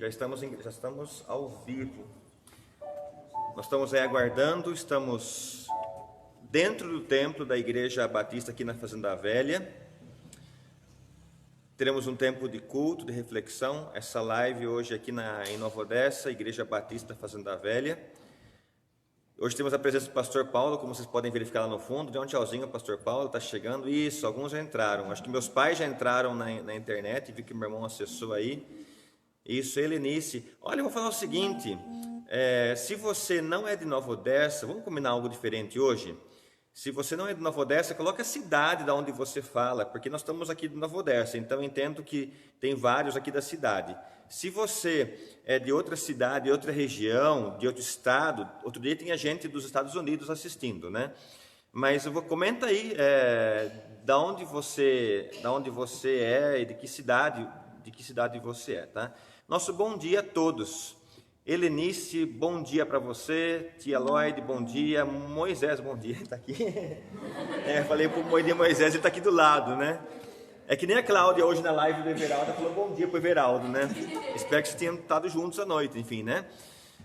Já estamos ao vivo. Nós estamos aí aguardando, estamos dentro do templo da Igreja Batista aqui na Fazenda Velha. Teremos um tempo de culto, de reflexão. Essa live hoje aqui em Nova Odessa, Igreja Batista Fazenda Velha. Hoje temos a presença do pastor Paulo, como vocês podem verificar lá no fundo. Dê um tchauzinho, pastor Paulo, está chegando. Isso, alguns já entraram. Acho que meus pais já entraram na internet, vi que meu irmão acessou aí. Isso, Helenice. Olha, eu vou falar o seguinte, se você não é de Nova Odessa, vamos combinar algo diferente hoje? Se você não é de Nova Odessa, coloque a cidade da onde você fala, porque nós estamos aqui de Nova Odessa, então eu entendo que tem vários aqui da cidade. Se você é de outra cidade, de outra região, de outro estado, outro dia tinha gente dos Estados Unidos assistindo, né? Mas comenta aí da onde você é e de que cidade você é, tá? Nosso bom dia a todos. Helenice, bom dia para você. Tia Lloyd, bom dia. Moisés, bom dia. Está aqui. Falei para o Moisés, ele está aqui do lado, né? É que nem a Cláudia hoje na live do Everaldo falou bom dia para o Everaldo, né? Espero que vocês tenham estado juntos à noite, enfim, né?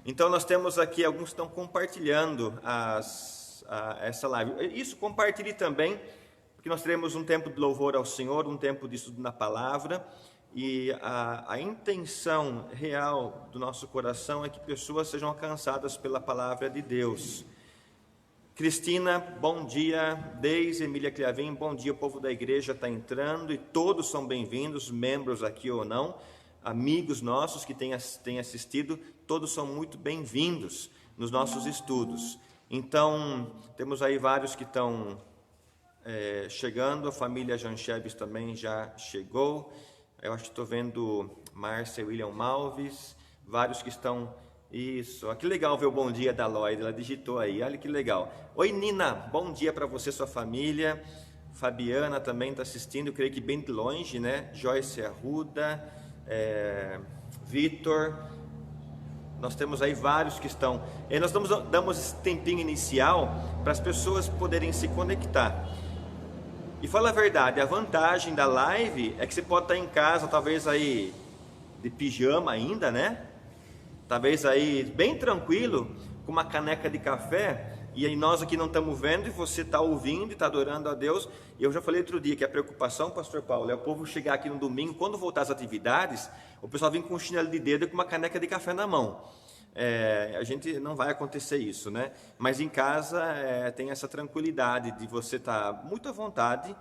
Então nós temos aqui, alguns que estão compartilhando essa live. Isso, compartilhe também, porque nós teremos um tempo de louvor ao Senhor, um tempo de estudo na palavra. E a intenção real do nosso coração é que pessoas sejam alcançadas pela palavra de Deus. Cristina, bom dia. Deise, Emília Criavim, bom dia. O povo da igreja está entrando e todos são bem-vindos, membros aqui ou não, amigos nossos que têm assistido, todos são muito bem-vindos nos nossos estudos. Então, temos aí vários que estão chegando, a família Janchebes também já chegou. Eu acho que estou vendo Márcia e William Malves, vários que estão... Isso, que legal ver o bom dia da Lloyd, ela digitou aí, olha que legal. Oi Nina, bom dia para você e sua família. Fabiana também está assistindo, eu creio que bem de longe, né? Joyce Arruda, Vitor, nós temos aí vários que estão... E nós damos esse tempinho inicial para as pessoas poderem se conectar. E fala a verdade, a vantagem da live é que você pode estar em casa, talvez aí de pijama ainda, né? Talvez aí bem tranquilo, com uma caneca de café, e aí nós aqui não estamos vendo, e você está ouvindo e está adorando a Deus. E eu já falei outro dia que a preocupação, pastor Paulo, é o povo chegar aqui no domingo, quando voltar às atividades, o pessoal vir com um chinelo de dedo e com uma caneca de café na mão. A gente não vai acontecer isso, né? Mas em casa tem essa tranquilidade de você estar muito à vontade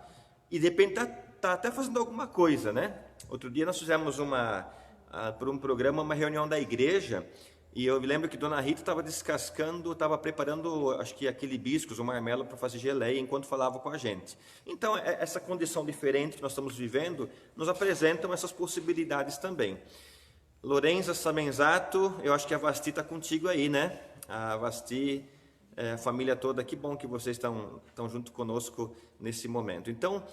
e de repente tá até fazendo alguma coisa, né? Outro dia nós fizemos por um programa, uma reunião da igreja, e eu me lembro que Dona Rita estava preparando, acho que aquele hibiscus, o marmelo para fazer geleia, enquanto falava com a gente. Então, essa condição diferente que nós estamos vivendo, nos apresentam essas possibilidades também. Lorenza Samenzato, eu acho que a Vasti está contigo aí, né? A Vasti, a família toda, que bom que vocês estão junto conosco nesse momento. Então,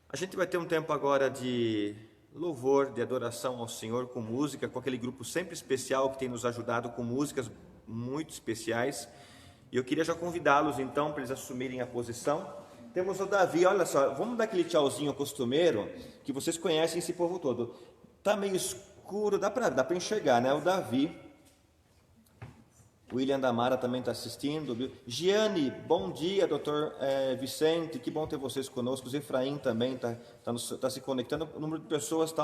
a gente vai ter um tempo agora de louvor, de adoração ao Senhor com música, com aquele grupo sempre especial que tem nos ajudado com músicas muito especiais. E eu queria já convidá-los então para eles assumirem a posição. Temos o Davi, olha só, vamos dar aquele tchauzinho costumeiro, que vocês conhecem esse povo todo. Está meio escuro, dá para enxergar, né? O Davi, William Damara também está assistindo. Giane, bom dia, doutor Vicente, que bom ter vocês conosco. Efraim também está se conectando. O número de pessoas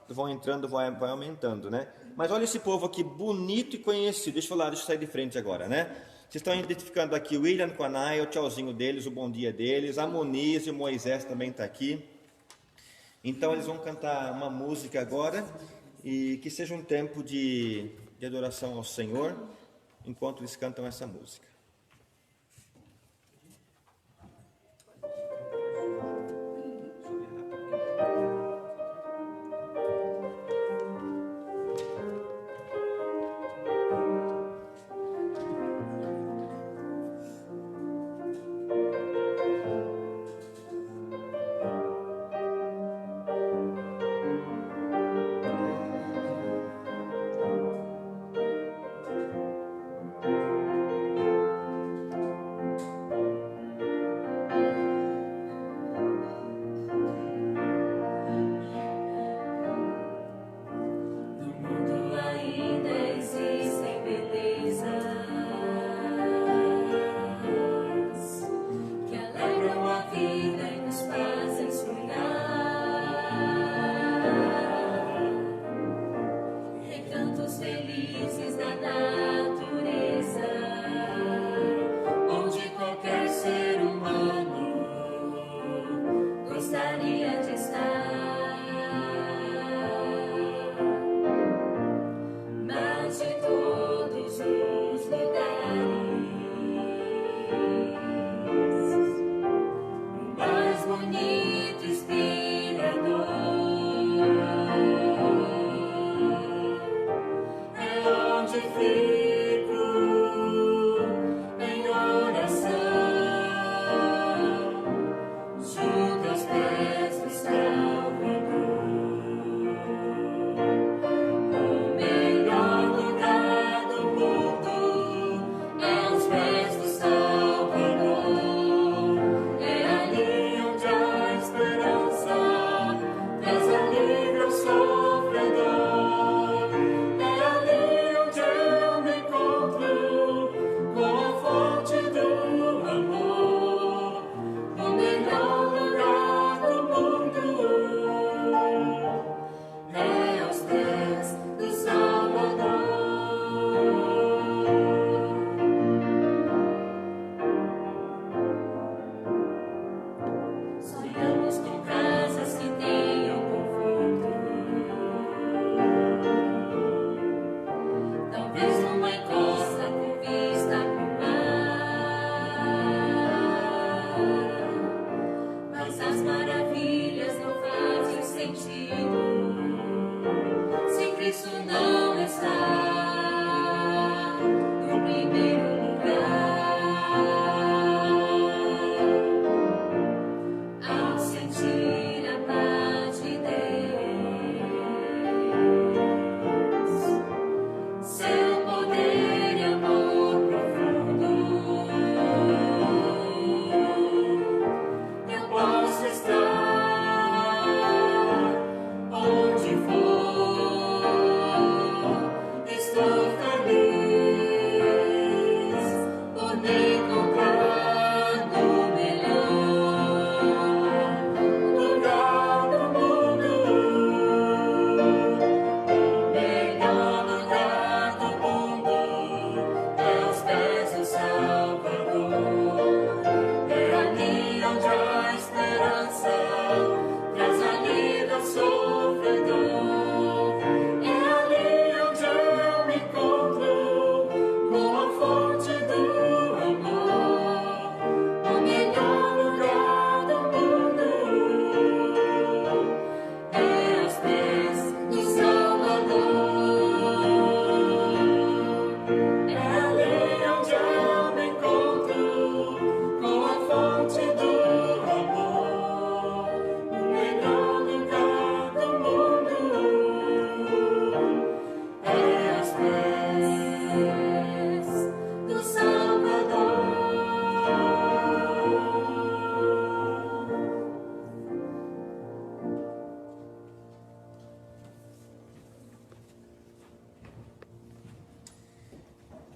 vão entrando, vai aumentando, né? Mas olha esse povo aqui, bonito e conhecido. Deixa eu sair de frente agora, né? Vocês estão identificando aqui o William com a Naya, o tchauzinho deles, o bom dia deles. A Moniz e o Moisés também está aqui. Então eles vão cantar uma música agora e que seja um tempo de adoração ao Senhor, enquanto eles cantam essa música.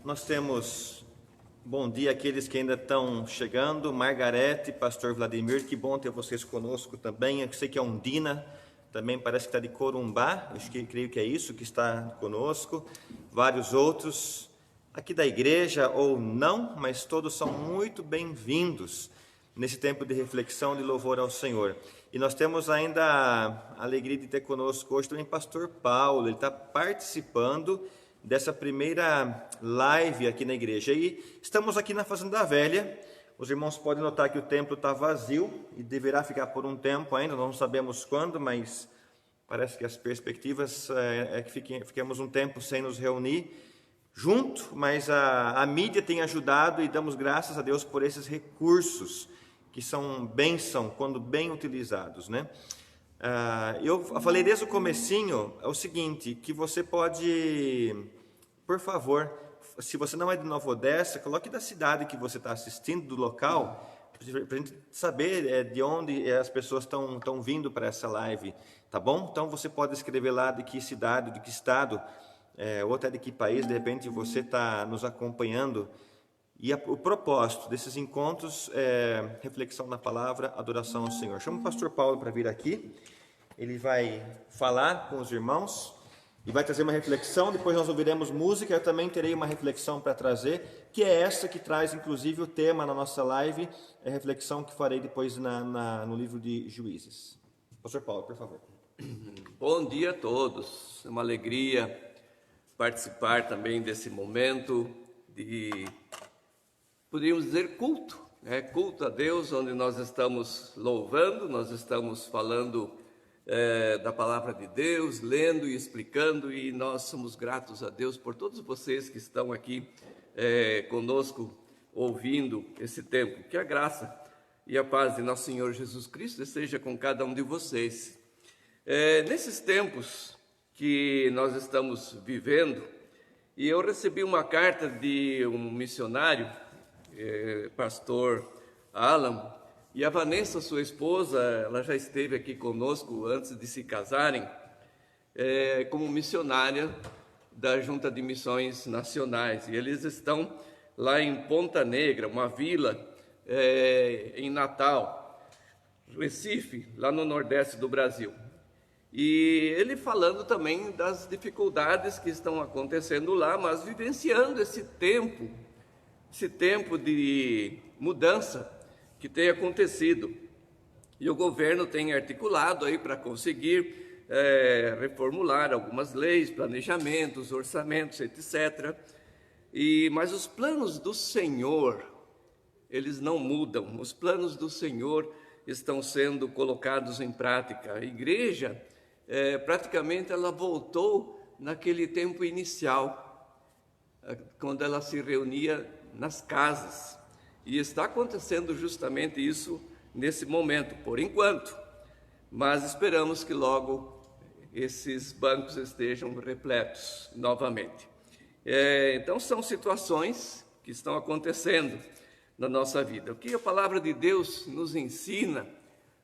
Nós temos bom dia àqueles que ainda estão chegando. Margarete, pastor Vladimir, que bom ter vocês conosco também. Eu sei que a Undina também parece que está de Corumbá, creio que é isso que está conosco. Vários outros aqui da igreja ou não, mas todos são muito bem-vindos nesse tempo de reflexão, de louvor ao Senhor. E nós temos ainda a alegria de ter conosco hoje também o pastor Paulo. Ele está participando dessa primeira live aqui na igreja. E estamos aqui na Fazenda Velha. Os irmãos podem notar que o templo está vazio e deverá ficar por um tempo ainda, não sabemos quando, mas parece que as perspectivas é que fiquemos um tempo sem nos reunir junto, mas a mídia tem ajudado e damos graças a Deus por esses recursos que são bênção quando bem utilizados, né? Eu falei desde o comecinho, é o seguinte, que você pode, por favor, se você não é de Nova Odessa, coloque da cidade que você está assistindo, do local, para a gente saber de onde as pessoas estão vindo para essa live, tá bom? Então você pode escrever lá de que cidade, de que estado, ou até de que país, de repente você está nos acompanhando. E o propósito desses encontros é reflexão na palavra, adoração ao Senhor. Chama o pastor Paulo para vir aqui. Ele vai falar com os irmãos e vai trazer uma reflexão. Depois nós ouviremos música. Eu também terei uma reflexão para trazer, que é essa que traz, inclusive, o tema na nossa live. É a reflexão que farei depois no livro de Juízes. Pastor Paulo, por favor. Bom dia a todos. É uma alegria participar também desse momento de, poderíamos dizer, culto. Culto a Deus, onde nós estamos louvando, nós estamos falando da palavra de Deus, lendo e explicando, e nós somos gratos a Deus por todos vocês que estão aqui conosco, ouvindo esse tempo. Que a graça e a paz de nosso Senhor Jesus Cristo esteja com cada um de vocês. Nesses tempos que nós estamos vivendo, e eu recebi uma carta de um missionário, pastor Alan, e a Vanessa, sua esposa, ela já esteve aqui conosco antes de se casarem, como missionária da Junta de Missões Nacionais. E eles estão lá em Ponta Negra, uma vila em Natal, Recife, lá no nordeste do Brasil. E ele falando também das dificuldades que estão acontecendo lá, mas vivenciando esse tempo de mudança que tem acontecido. E o governo tem articulado aí para conseguir reformular algumas leis, planejamentos, orçamentos, etc. Mas os planos do Senhor, eles não mudam. Os planos do Senhor estão sendo colocados em prática. A igreja, praticamente, ela voltou naquele tempo inicial, quando ela se reunia nas casas. E está acontecendo justamente isso nesse momento, por enquanto. Mas esperamos que logo esses bancos estejam repletos novamente. Então são situações que estão acontecendo na nossa vida. O que a palavra de Deus nos ensina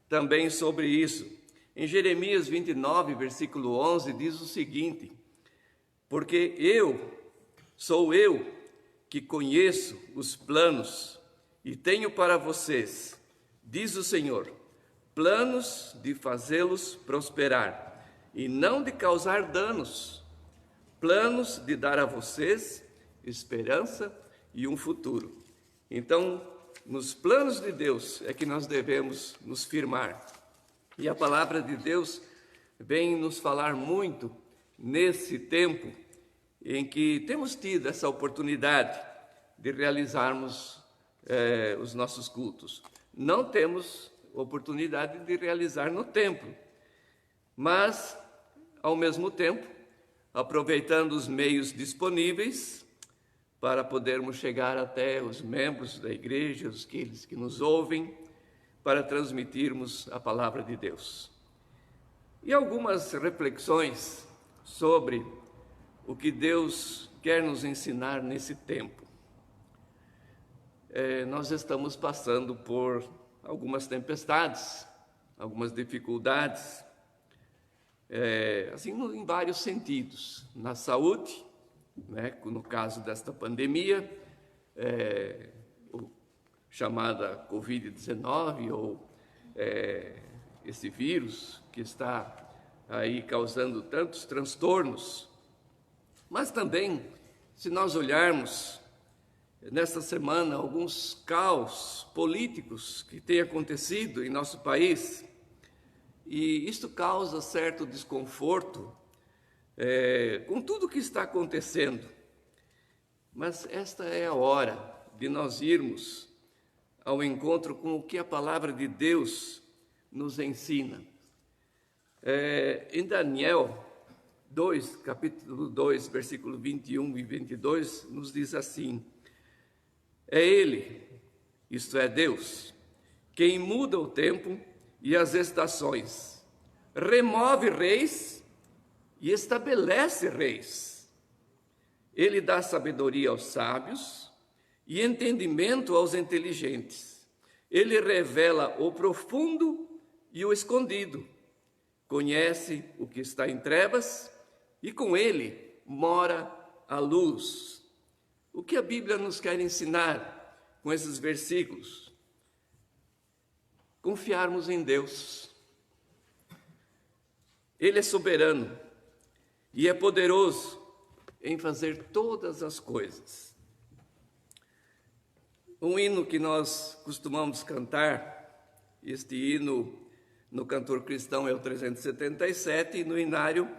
também sobre isso? Em Jeremias 29, versículo 11, diz o seguinte: porque sou eu que conheço os planos e tenho para vocês, diz o Senhor, planos de fazê-los prosperar e não de causar danos, planos de dar a vocês esperança e um futuro. Então, nos planos de Deus é que nós devemos nos firmar. E a palavra de Deus vem nos falar muito nesse tempo em que temos tido essa oportunidade de realizarmos os nossos cultos. Não temos oportunidade de realizar no templo, mas, ao mesmo tempo, aproveitando os meios disponíveis para podermos chegar até os membros da igreja, aqueles que nos ouvem, para transmitirmos a palavra de Deus. E algumas reflexões sobre o que Deus quer nos ensinar nesse tempo. Nós estamos passando por algumas tempestades, algumas dificuldades, assim, em vários sentidos, na saúde, né? No caso desta pandemia, chamada Covid-19, ou esse vírus que está aí causando tantos transtornos. Mas também, se nós olharmos nesta semana alguns caos políticos que têm acontecido em nosso país, e isto causa certo desconforto com tudo o que está acontecendo. Mas esta é a hora de nós irmos ao encontro com o que a palavra de Deus nos ensina. Em Daniel 2, capítulo 2, versículo 21 e 22, nos diz assim: é Ele, isto é Deus, quem muda o tempo e as estações, remove reis e estabelece reis. Ele dá sabedoria aos sábios e entendimento aos inteligentes. Ele revela o profundo e o escondido. Conhece o que está em trevas e com ele mora a luz. O que a Bíblia nos quer ensinar com esses versículos? Confiarmos em Deus. Ele é soberano e é poderoso em fazer todas as coisas. Um hino que nós costumamos cantar, este hino no Cantor Cristão é o 377 e no Inário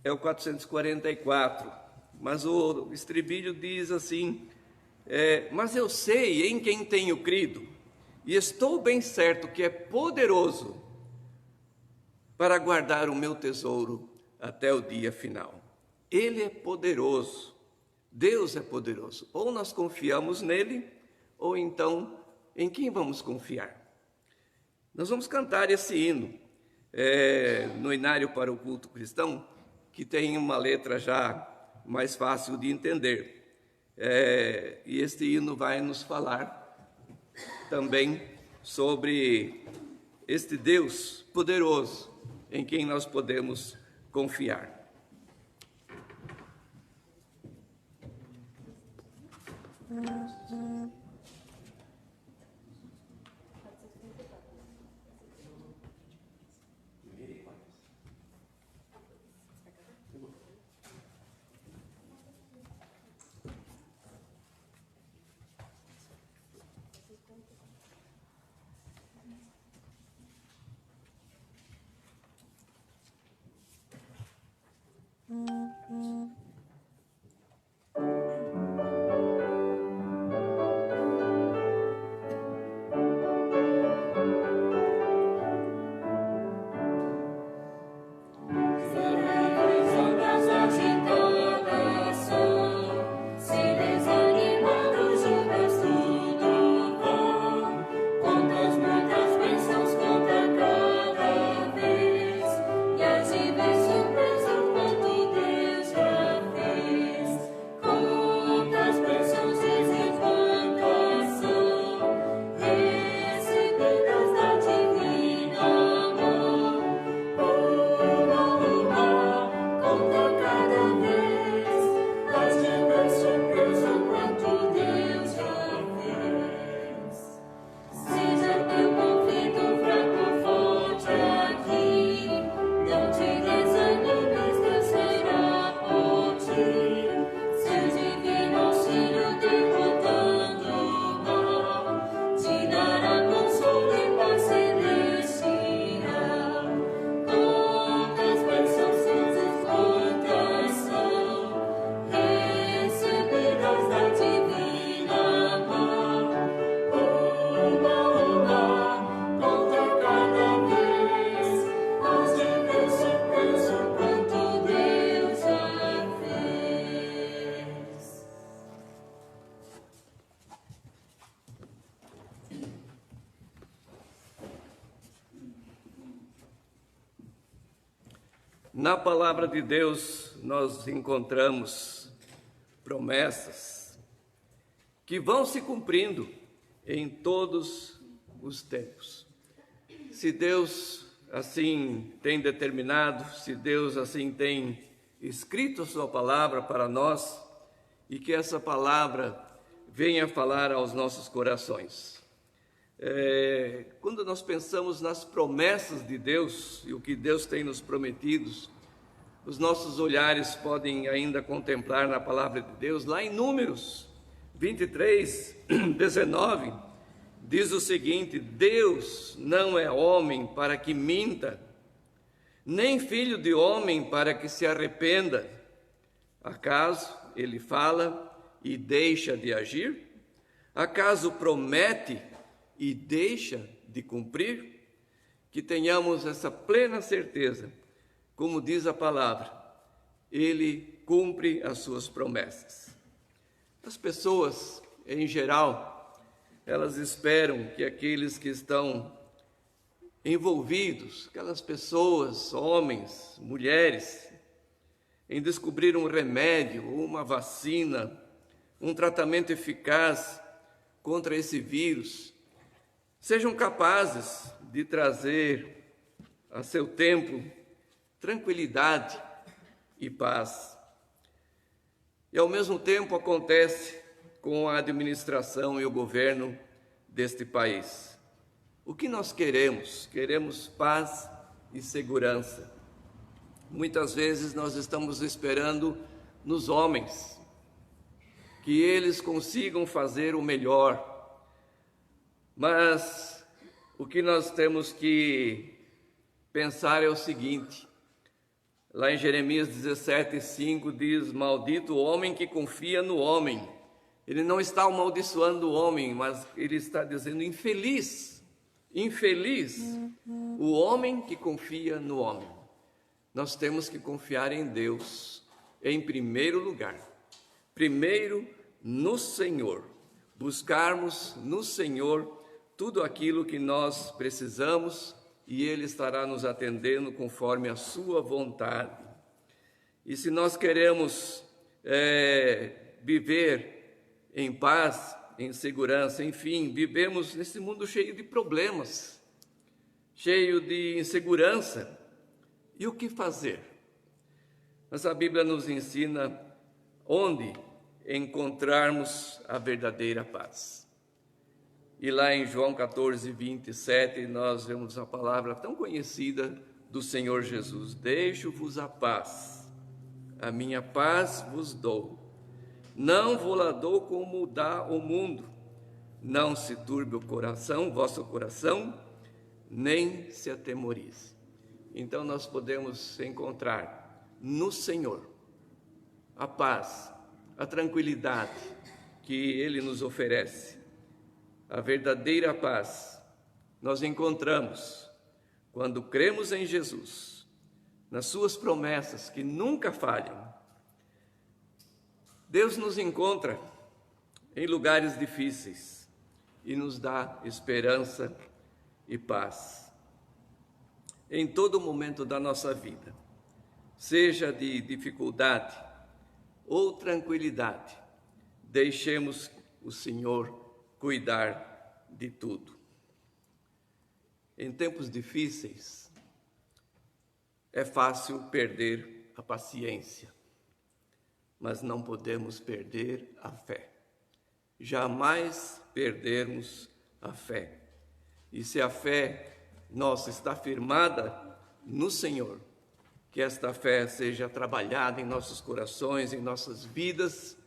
é o 444. Mas o estribilho diz assim: mas eu sei em quem tenho crido, e estou bem certo que é poderoso para guardar o meu tesouro até o dia final. Ele é poderoso, Deus é poderoso. Ou nós confiamos nele, ou então em quem vamos confiar? Nós vamos cantar esse hino no Inário para o Culto Cristão, que tem uma letra já mais fácil de entender. E este hino vai nos falar também sobre este Deus poderoso em quem nós podemos confiar. Na palavra de Deus nós encontramos promessas que vão se cumprindo em todos os tempos. Se Deus assim tem determinado, se Deus assim tem escrito a sua palavra para nós e que essa palavra venha falar aos nossos corações. Quando nós pensamos nas promessas de Deus e o que Deus tem nos prometido, os nossos olhares podem ainda contemplar na palavra de Deus, lá em Números 23, 19, diz o seguinte: Deus não é homem para que minta, nem filho de homem para que se arrependa. Acaso ele fala e deixa de agir? Acaso promete e deixa de cumprir? Que tenhamos essa plena certeza, como diz a palavra, ele cumpre as suas promessas. As pessoas, em geral, elas esperam que aqueles que estão envolvidos, aquelas pessoas, homens, mulheres, em descobrir um remédio, uma vacina, um tratamento eficaz contra esse vírus, sejam capazes de trazer a seu tempo tranquilidade e paz. E ao mesmo tempo acontece com a administração e o governo deste país. O que nós queremos? Queremos paz e segurança. Muitas vezes nós estamos esperando nos homens que eles consigam fazer o melhor. Mas o que nós temos que pensar é o seguinte: lá em Jeremias 17:5 diz: maldito o homem que confia no homem. Ele não está amaldiçoando o homem, mas ele está dizendo infeliz, infeliz o homem que confia no homem. Nós temos que confiar em Deus em primeiro lugar, primeiro no Senhor, buscarmos no Senhor tudo aquilo que nós precisamos e Ele estará nos atendendo conforme a sua vontade. E se nós queremos viver em paz, em segurança, enfim, vivemos nesse mundo cheio de problemas, cheio de insegurança. E o que fazer? Mas a Bíblia nos ensina onde encontrarmos a verdadeira paz. E lá em João 14:27, nós vemos a palavra tão conhecida do Senhor Jesus: deixo-vos a paz, a minha paz vos dou. Não vou-la dou como dá o mundo. Não se turbe o coração, vosso coração, nem se atemorize. Então nós podemos encontrar no Senhor a paz, a tranquilidade que Ele nos oferece. A verdadeira paz nós encontramos quando cremos em Jesus, nas suas promessas que nunca falham. Deus nos encontra em lugares difíceis e nos dá esperança e paz. Em todo momento da nossa vida, seja de dificuldade ou tranquilidade, deixemos o Senhor cuidar de tudo. Em tempos difíceis, é fácil perder a paciência, mas não podemos perder a fé. Jamais perdermos a fé. E se a fé nossa está firmada no Senhor, que esta fé seja trabalhada em nossos corações, em nossas vidas,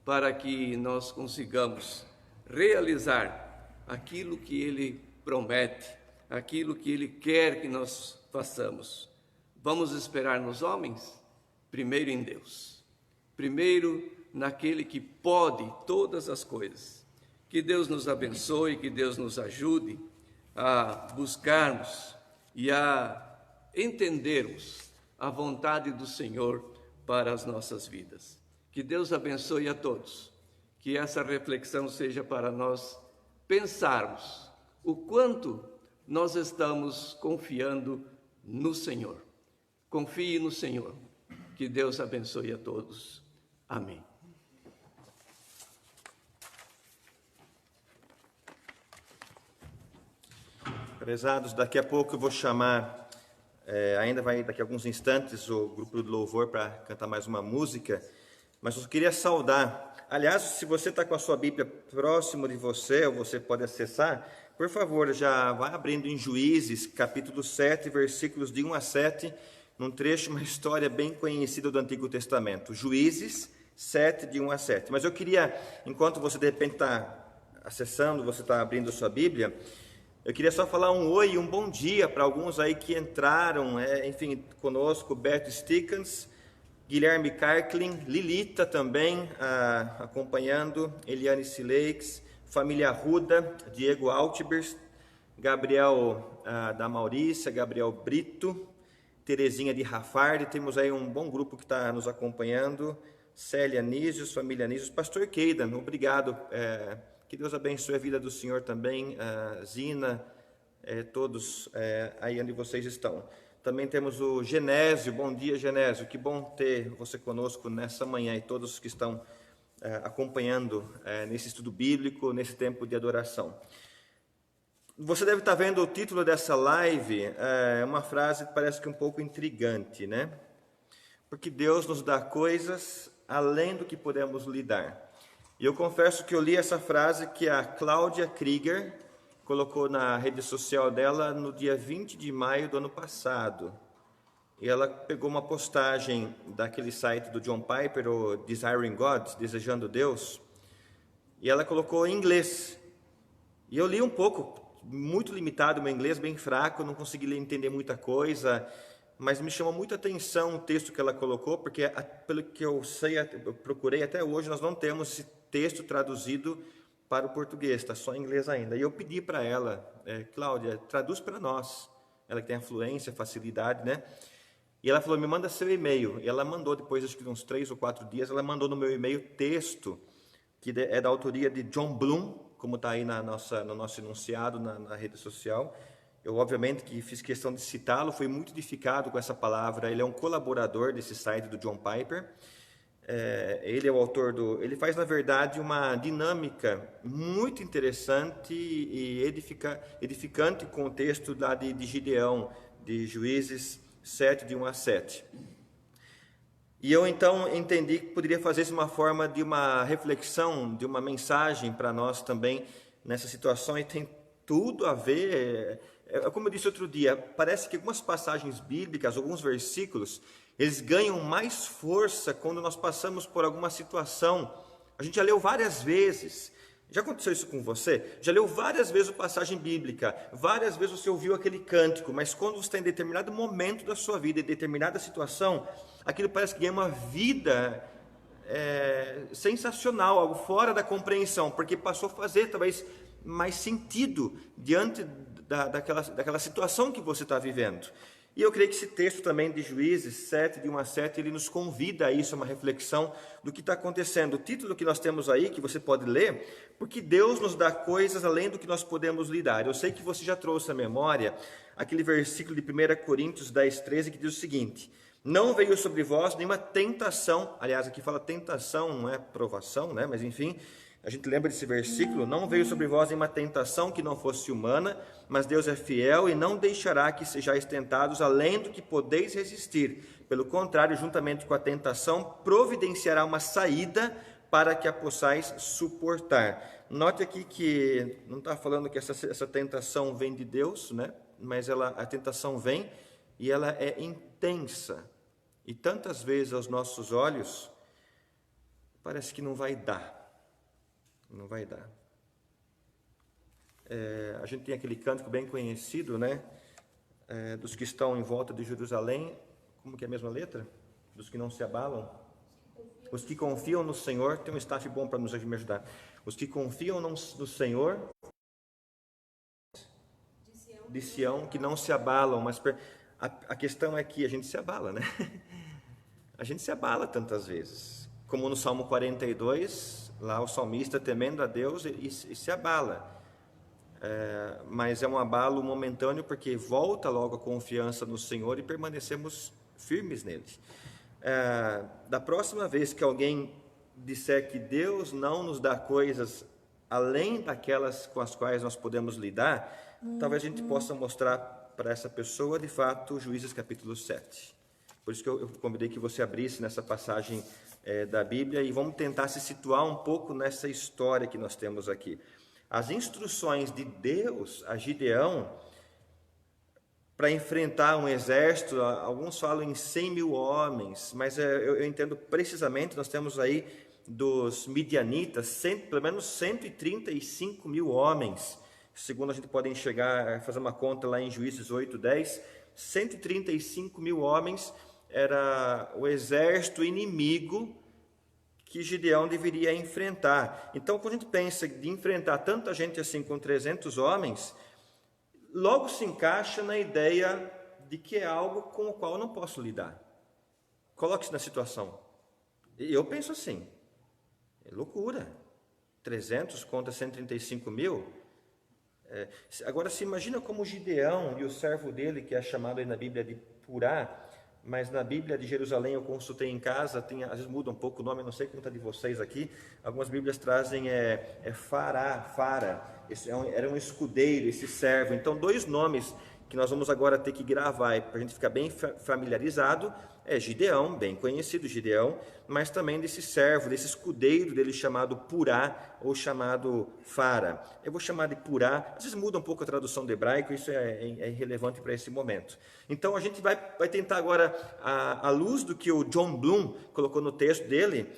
para que nós consigamos realizar aquilo que Ele promete, aquilo que Ele quer que nós façamos. Vamos esperar nos homens? Primeiro em Deus. Primeiro naquele que pode todas as coisas. Que Deus nos abençoe, que Deus nos ajude a buscarmos e a entendermos a vontade do Senhor para as nossas vidas. Que Deus abençoe a todos. Que essa reflexão seja para nós pensarmos o quanto nós estamos confiando no Senhor. Confie no Senhor. Que Deus abençoe a todos. Amém. Prezados, daqui a pouco eu vou chamar Ainda vai, daqui a alguns instantes, o grupo do louvor para cantar mais uma música, mas eu queria saudar. Aliás, se você está com a sua Bíblia próximo de você, ou você pode acessar, por favor, já vai abrindo em Juízes, capítulo 7, versículos de 1 a 7, num trecho, uma história bem conhecida do Antigo Testamento. Juízes 7, de 1 a 7. Mas eu queria, enquanto você de repente está acessando, você está abrindo a sua Bíblia, eu queria só falar um oi e um bom dia para alguns aí que entraram, enfim, conosco, Beto Stickens, Guilherme Karklin, Lilita também acompanhando, Eliane Sileix, família Arruda, Diego Altibers, Gabriel da Maurícia, Gabriel Brito, Terezinha de Rafarde, temos aí um bom grupo que está nos acompanhando, Célia Nísios, família Nísios, Pastor Keidan, obrigado, que Deus abençoe a vida do senhor também, Zina, todos aí onde vocês estão. Também temos o Genésio, bom dia Genésio, que bom ter você conosco nessa manhã e todos que estão acompanhando nesse estudo bíblico, nesse tempo de adoração. Você deve estar vendo o título dessa live, uma frase que parece que um pouco intrigante, né? Porque Deus nos dá coisas além do que podemos lidar. E eu confesso que eu li essa frase que a Cláudia Krieger colocou na rede social dela no dia 20 de maio do ano passado. E ela pegou uma postagem daquele site do John Piper, o Desiring God, Desejando Deus, e ela colocou em inglês. E eu li um pouco, muito limitado o meu inglês, bem fraco, não consegui entender muita coisa, mas me chamou muita atenção o texto que ela colocou, porque pelo que eu sei, eu procurei até hoje, nós não temos esse texto traduzido para o português, está só em inglês ainda. E eu pedi para ela, Cláudia, traduz para nós. Ela que tem a fluência, facilidade, né? E ela falou, me manda seu e-mail. E ela mandou, depois acho que de uns 3 ou 4 dias, ela mandou no meu e-mail texto, que é da autoria de John Bloom, como está aí no nosso enunciado na rede social. Eu, obviamente, que fiz questão de citá-lo, fui muito edificado com essa palavra. Ele é um colaborador desse site do John Piper. Ele é o autor ele faz, na verdade, uma dinâmica muito interessante e edificante com o texto lá de Gideão, de Juízes 7, de 1 a 7. E eu, então, entendi que poderia fazer isso uma forma de uma reflexão, de uma mensagem para nós também nessa situação, e tem tudo a ver. Como eu disse outro dia, parece que algumas passagens bíblicas, alguns versículos, eles ganham mais força quando nós passamos por alguma situação. A gente já leu várias vezes. Já aconteceu isso com você? Já leu várias vezes a passagem bíblica, várias vezes você ouviu aquele cântico, mas quando você está em determinado momento da sua vida, em determinada situação, aquilo parece que ganha uma vida sensacional, algo fora da compreensão, porque passou a fazer talvez mais sentido diante daquela situação que você está vivendo. E eu creio que esse texto também de Juízes 7, de 1 a 7, ele nos convida a isso, a uma reflexão do que está acontecendo. O título que nós temos aí, que você pode ler, porque Deus nos dá coisas além do que nós podemos lidar. Eu sei que você já trouxe à memória aquele versículo de 1 Coríntios 10, 13, que diz o seguinte: não veio sobre vós nenhuma tentação, aliás, aqui fala tentação, não é provação, né? Mas enfim, a gente lembra desse versículo, não veio sobre vós nenhuma tentação que não fosse humana, mas Deus é fiel e não deixará que sejais tentados além do que podeis resistir. Pelo contrário, juntamente com a tentação, providenciará uma saída para que a possais suportar. Note aqui que não está falando que essa tentação vem de Deus, né? Mas a tentação vem e ela é intensa. E tantas vezes aos nossos olhos, parece que não vai dar. Não vai dar. A gente tem aquele cântico bem conhecido, né? Dos que estão em volta de Jerusalém. Como que é a mesma letra? Dos que não se abalam. Os que confiam no Senhor. Tem um staff bom para me ajudar. Os que confiam no Senhor de Sião, que não se abalam. Mas a questão é que a gente se abala, né? A gente se abala tantas vezes. Como no Salmo 42, lá o salmista temendo a Deus e se abala. Mas é um abalo momentâneo, porque volta logo a confiança no Senhor e permanecemos firmes nele. Da próxima vez que alguém disser que Deus não nos dá coisas além daquelas com as quais nós podemos lidar, talvez a gente possa mostrar para essa pessoa, de fato, Juízes capítulo 7. Por isso que eu convidei que você abrisse nessa passagem da Bíblia e vamos tentar se situar um pouco nessa história que nós temos aqui. As instruções de Deus a Gideão para enfrentar um exército, alguns falam em 100 mil homens, mas eu entendo precisamente, nós temos aí dos midianitas, pelo menos 135 mil homens, segundo a gente pode enxergar, fazer uma conta lá em Juízes 8:10, 135 mil homens era o exército inimigo que Gideão deveria enfrentar. Então, quando a gente pensa de enfrentar tanta gente assim com 300 homens, logo se encaixa na ideia de que é algo com o qual eu não posso lidar. Coloque-se na situação. Eu penso assim, é loucura. 300 contra 135 mil. Agora, se imagina como Gideão e o servo dele, que é chamado aí na Bíblia de Purá, mas na Bíblia de Jerusalém eu consultei em casa, às vezes muda um pouco o nome, não sei como está de vocês aqui, algumas Bíblias trazem Fara, era um escudeiro, esse servo. Então, dois nomes que nós vamos agora ter que gravar, para a gente ficar bem familiarizado, é Gideão, bem conhecido Gideão, mas também desse servo, desse escudeiro dele chamado Purá, ou chamado Fara. Eu vou chamar de Purá, às vezes muda um pouco a tradução do hebraico, isso é irrelevante para esse momento. Então a gente vai tentar agora, à luz do que o John Bloom colocou no texto dele,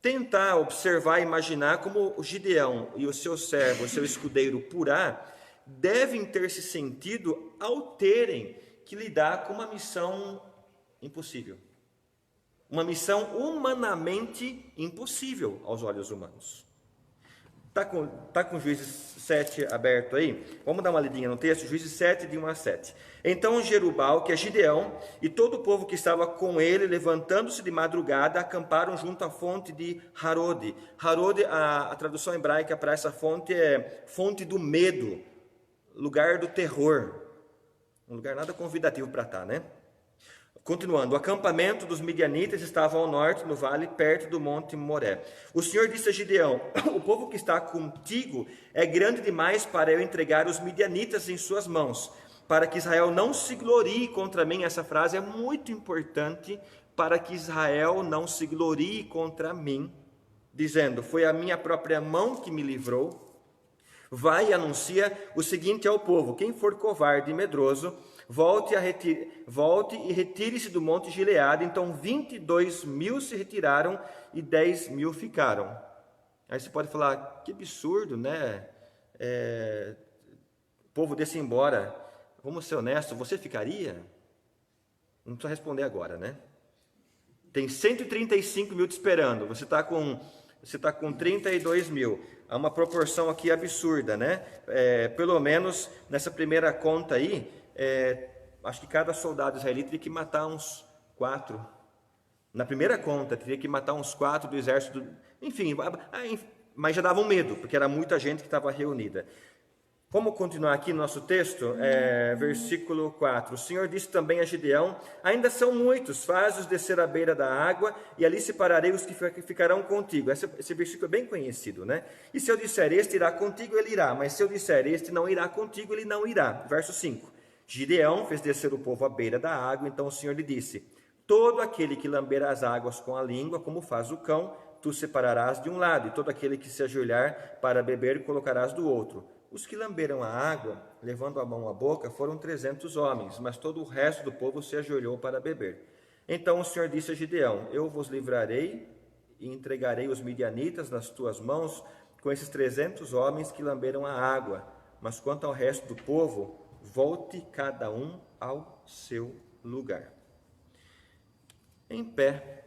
tentar observar e imaginar como o Gideão e o seu servo, o seu escudeiro Purá, devem ter se sentido ao terem que lidar com uma missão impossível. Uma missão humanamente impossível aos olhos humanos. Está com Juízes 7 aberto aí? Vamos dar uma lidinha no texto, Juízes 7, de 1 a 7. Então Jerubal, que é Gideão, e todo o povo que estava com ele, levantando-se de madrugada, acamparam junto à fonte de Harode. Harode, a tradução hebraica para essa fonte é fonte do medo, lugar do terror. Um lugar nada convidativo para estar, né? Continuando, o acampamento dos midianitas estava ao norte, no vale, perto do monte Moré. O Senhor disse a Gideão: o povo que está contigo é grande demais para eu entregar os midianitas em suas mãos, para que Israel não se glorie contra mim. Essa frase é muito importante, para que Israel não se glorie contra mim, dizendo: foi a minha própria mão que me livrou. Vai e anuncia o seguinte ao povo: quem for covarde e medroso, volte e retire-se do monte Gileade. Então 22 mil se retiraram e 10 mil ficaram. Aí você pode falar: que absurdo, né? O povo desse embora. Vamos ser honestos, você ficaria? Não precisa responder agora, né? Tem 135 mil te esperando, você está com 32 mil. Há uma proporção aqui absurda, né? Pelo menos nessa primeira conta aí, acho que cada soldado israelita teria que matar uns 4. Na primeira conta, teria que matar uns 4 do exército. Enfim, mas já dava um medo, porque era muita gente que estava reunida. Vamos continuar aqui no nosso texto, versículo 4. O Senhor disse também a Gideão: ainda são muitos, faz-os descer à beira da água, e ali separarei os que ficarão contigo. Esse versículo é bem conhecido, né? E se eu disser este irá contigo, ele irá, mas se eu disser este não irá contigo, ele não irá. Verso 5. Gideão fez descer o povo à beira da água, então o Senhor lhe disse: todo aquele que lamber as águas com a língua, como faz o cão, tu separarás de um lado, e todo aquele que se ajoelhar para beber, colocarás do outro. Os que lamberam a água, levando a mão à boca, foram 300 homens, mas todo o resto do povo se ajoelhou para beber. Então o Senhor disse a Gideão: eu vos livrarei e entregarei os midianitas nas tuas mãos com esses 300 homens que lamberam a água. Mas quanto ao resto do povo, volte cada um ao seu lugar. Em pé,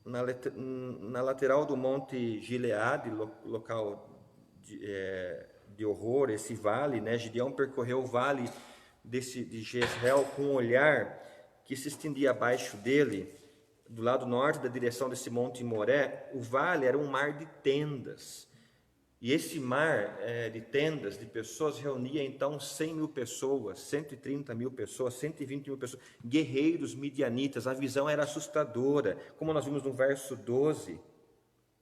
na lateral do monte Gileade, local de horror, esse vale, né? Gideão percorreu o vale de Jezreel com um olhar que se estendia abaixo dele, do lado norte da direção desse monte Moré. O vale era um mar de tendas, e esse mar de tendas, de pessoas, reunia então 100 mil pessoas, 130 mil pessoas, 120 mil pessoas, guerreiros midianitas. A visão era assustadora, como nós vimos no verso 12.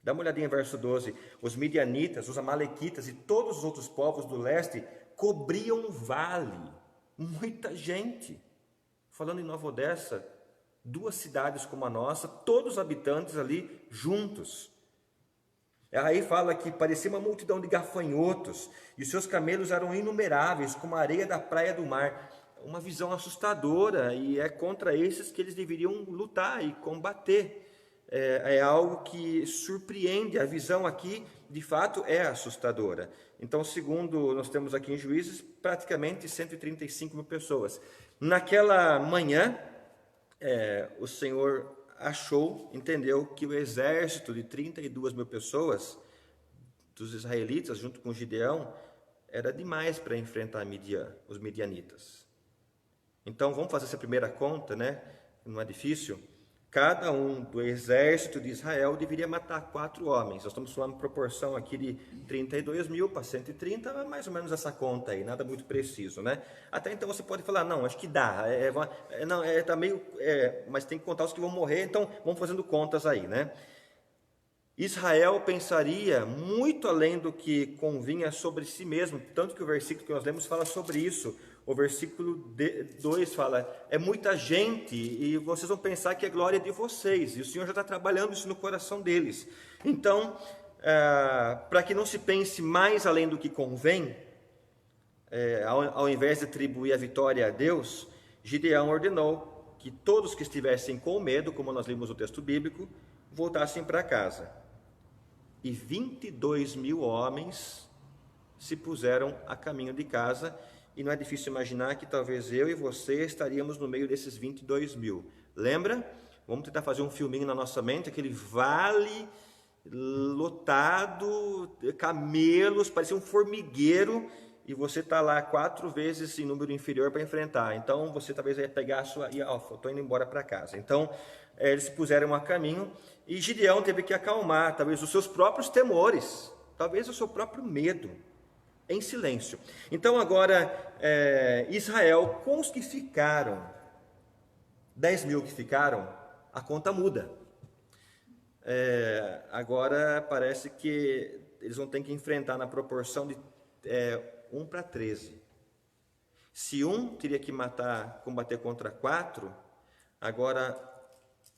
Dá uma olhadinha no verso 12. Os midianitas, os amalequitas e todos os outros povos do leste cobria um vale, muita gente. Falando em Nova Odessa, 2 cidades como a nossa, todos os habitantes ali juntos. Aí fala que parecia uma multidão de gafanhotos, e os seus camelos eram inumeráveis, como a areia da praia do mar. Uma visão assustadora, e é contra esses que eles deveriam lutar e combater. É algo que surpreende. A visão aqui, de fato, é assustadora. Então, segundo nós temos aqui em Juízes, praticamente 135 mil pessoas. Naquela manhã, o Senhor entendeu que o exército de 32 mil pessoas dos israelitas, junto com Gideão, era demais para enfrentar Midian, os midianitas. Então, vamos fazer essa primeira conta, né? Não é difícil. Cada um do exército de Israel deveria matar 4 homens. Nós estamos falando uma proporção aqui de 32 mil para 130, mais ou menos essa conta aí, nada muito preciso, né? Até então você pode falar, não, acho que dá, tá meio, mas tem que contar os que vão morrer, então vamos fazendo contas aí, né? Israel pensaria muito além do que convinha sobre si mesmo, tanto que o versículo que nós lemos fala sobre isso. O versículo 2 fala, é muita gente e vocês vão pensar que é glória de vocês, e o Senhor já está trabalhando isso no coração deles. Então, para que não se pense mais além do que convém, ao invés de atribuir a vitória a Deus, Gideão ordenou que todos que estivessem com medo, como nós lemos no texto bíblico, voltassem para casa. E 22 mil homens se puseram a caminho de casa, e não é difícil imaginar que talvez eu e você estaríamos no meio desses 22 mil. Lembra? Vamos tentar fazer um filminho na nossa mente, aquele vale lotado, camelos, parecia um formigueiro, e você está lá 4 vezes em número inferior para enfrentar. Então, você talvez ia pegar a sua... estou indo embora para casa. Então, eles se puseram a caminho, e Gideão teve que acalmar, talvez, os seus próprios temores, talvez o seu próprio medo, em silêncio. Então, agora, Israel, com os que ficaram, 10 mil que ficaram, a conta muda. Agora, parece que eles vão ter que enfrentar na proporção de 1 para 13. Se um teria que combater contra 4, agora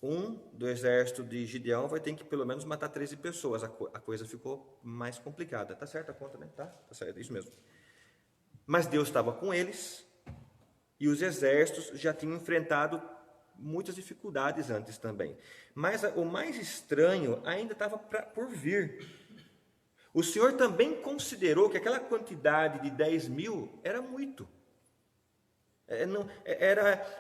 um do exército de Gideão vai ter que pelo menos matar 13 pessoas. A coisa ficou mais complicada. Tá certa a conta, né? Tá certo, isso mesmo. Mas Deus estava com eles, e os exércitos já tinham enfrentado muitas dificuldades antes também. Mas o mais estranho ainda estava por vir. O Senhor também considerou que aquela quantidade de 10 mil era muito.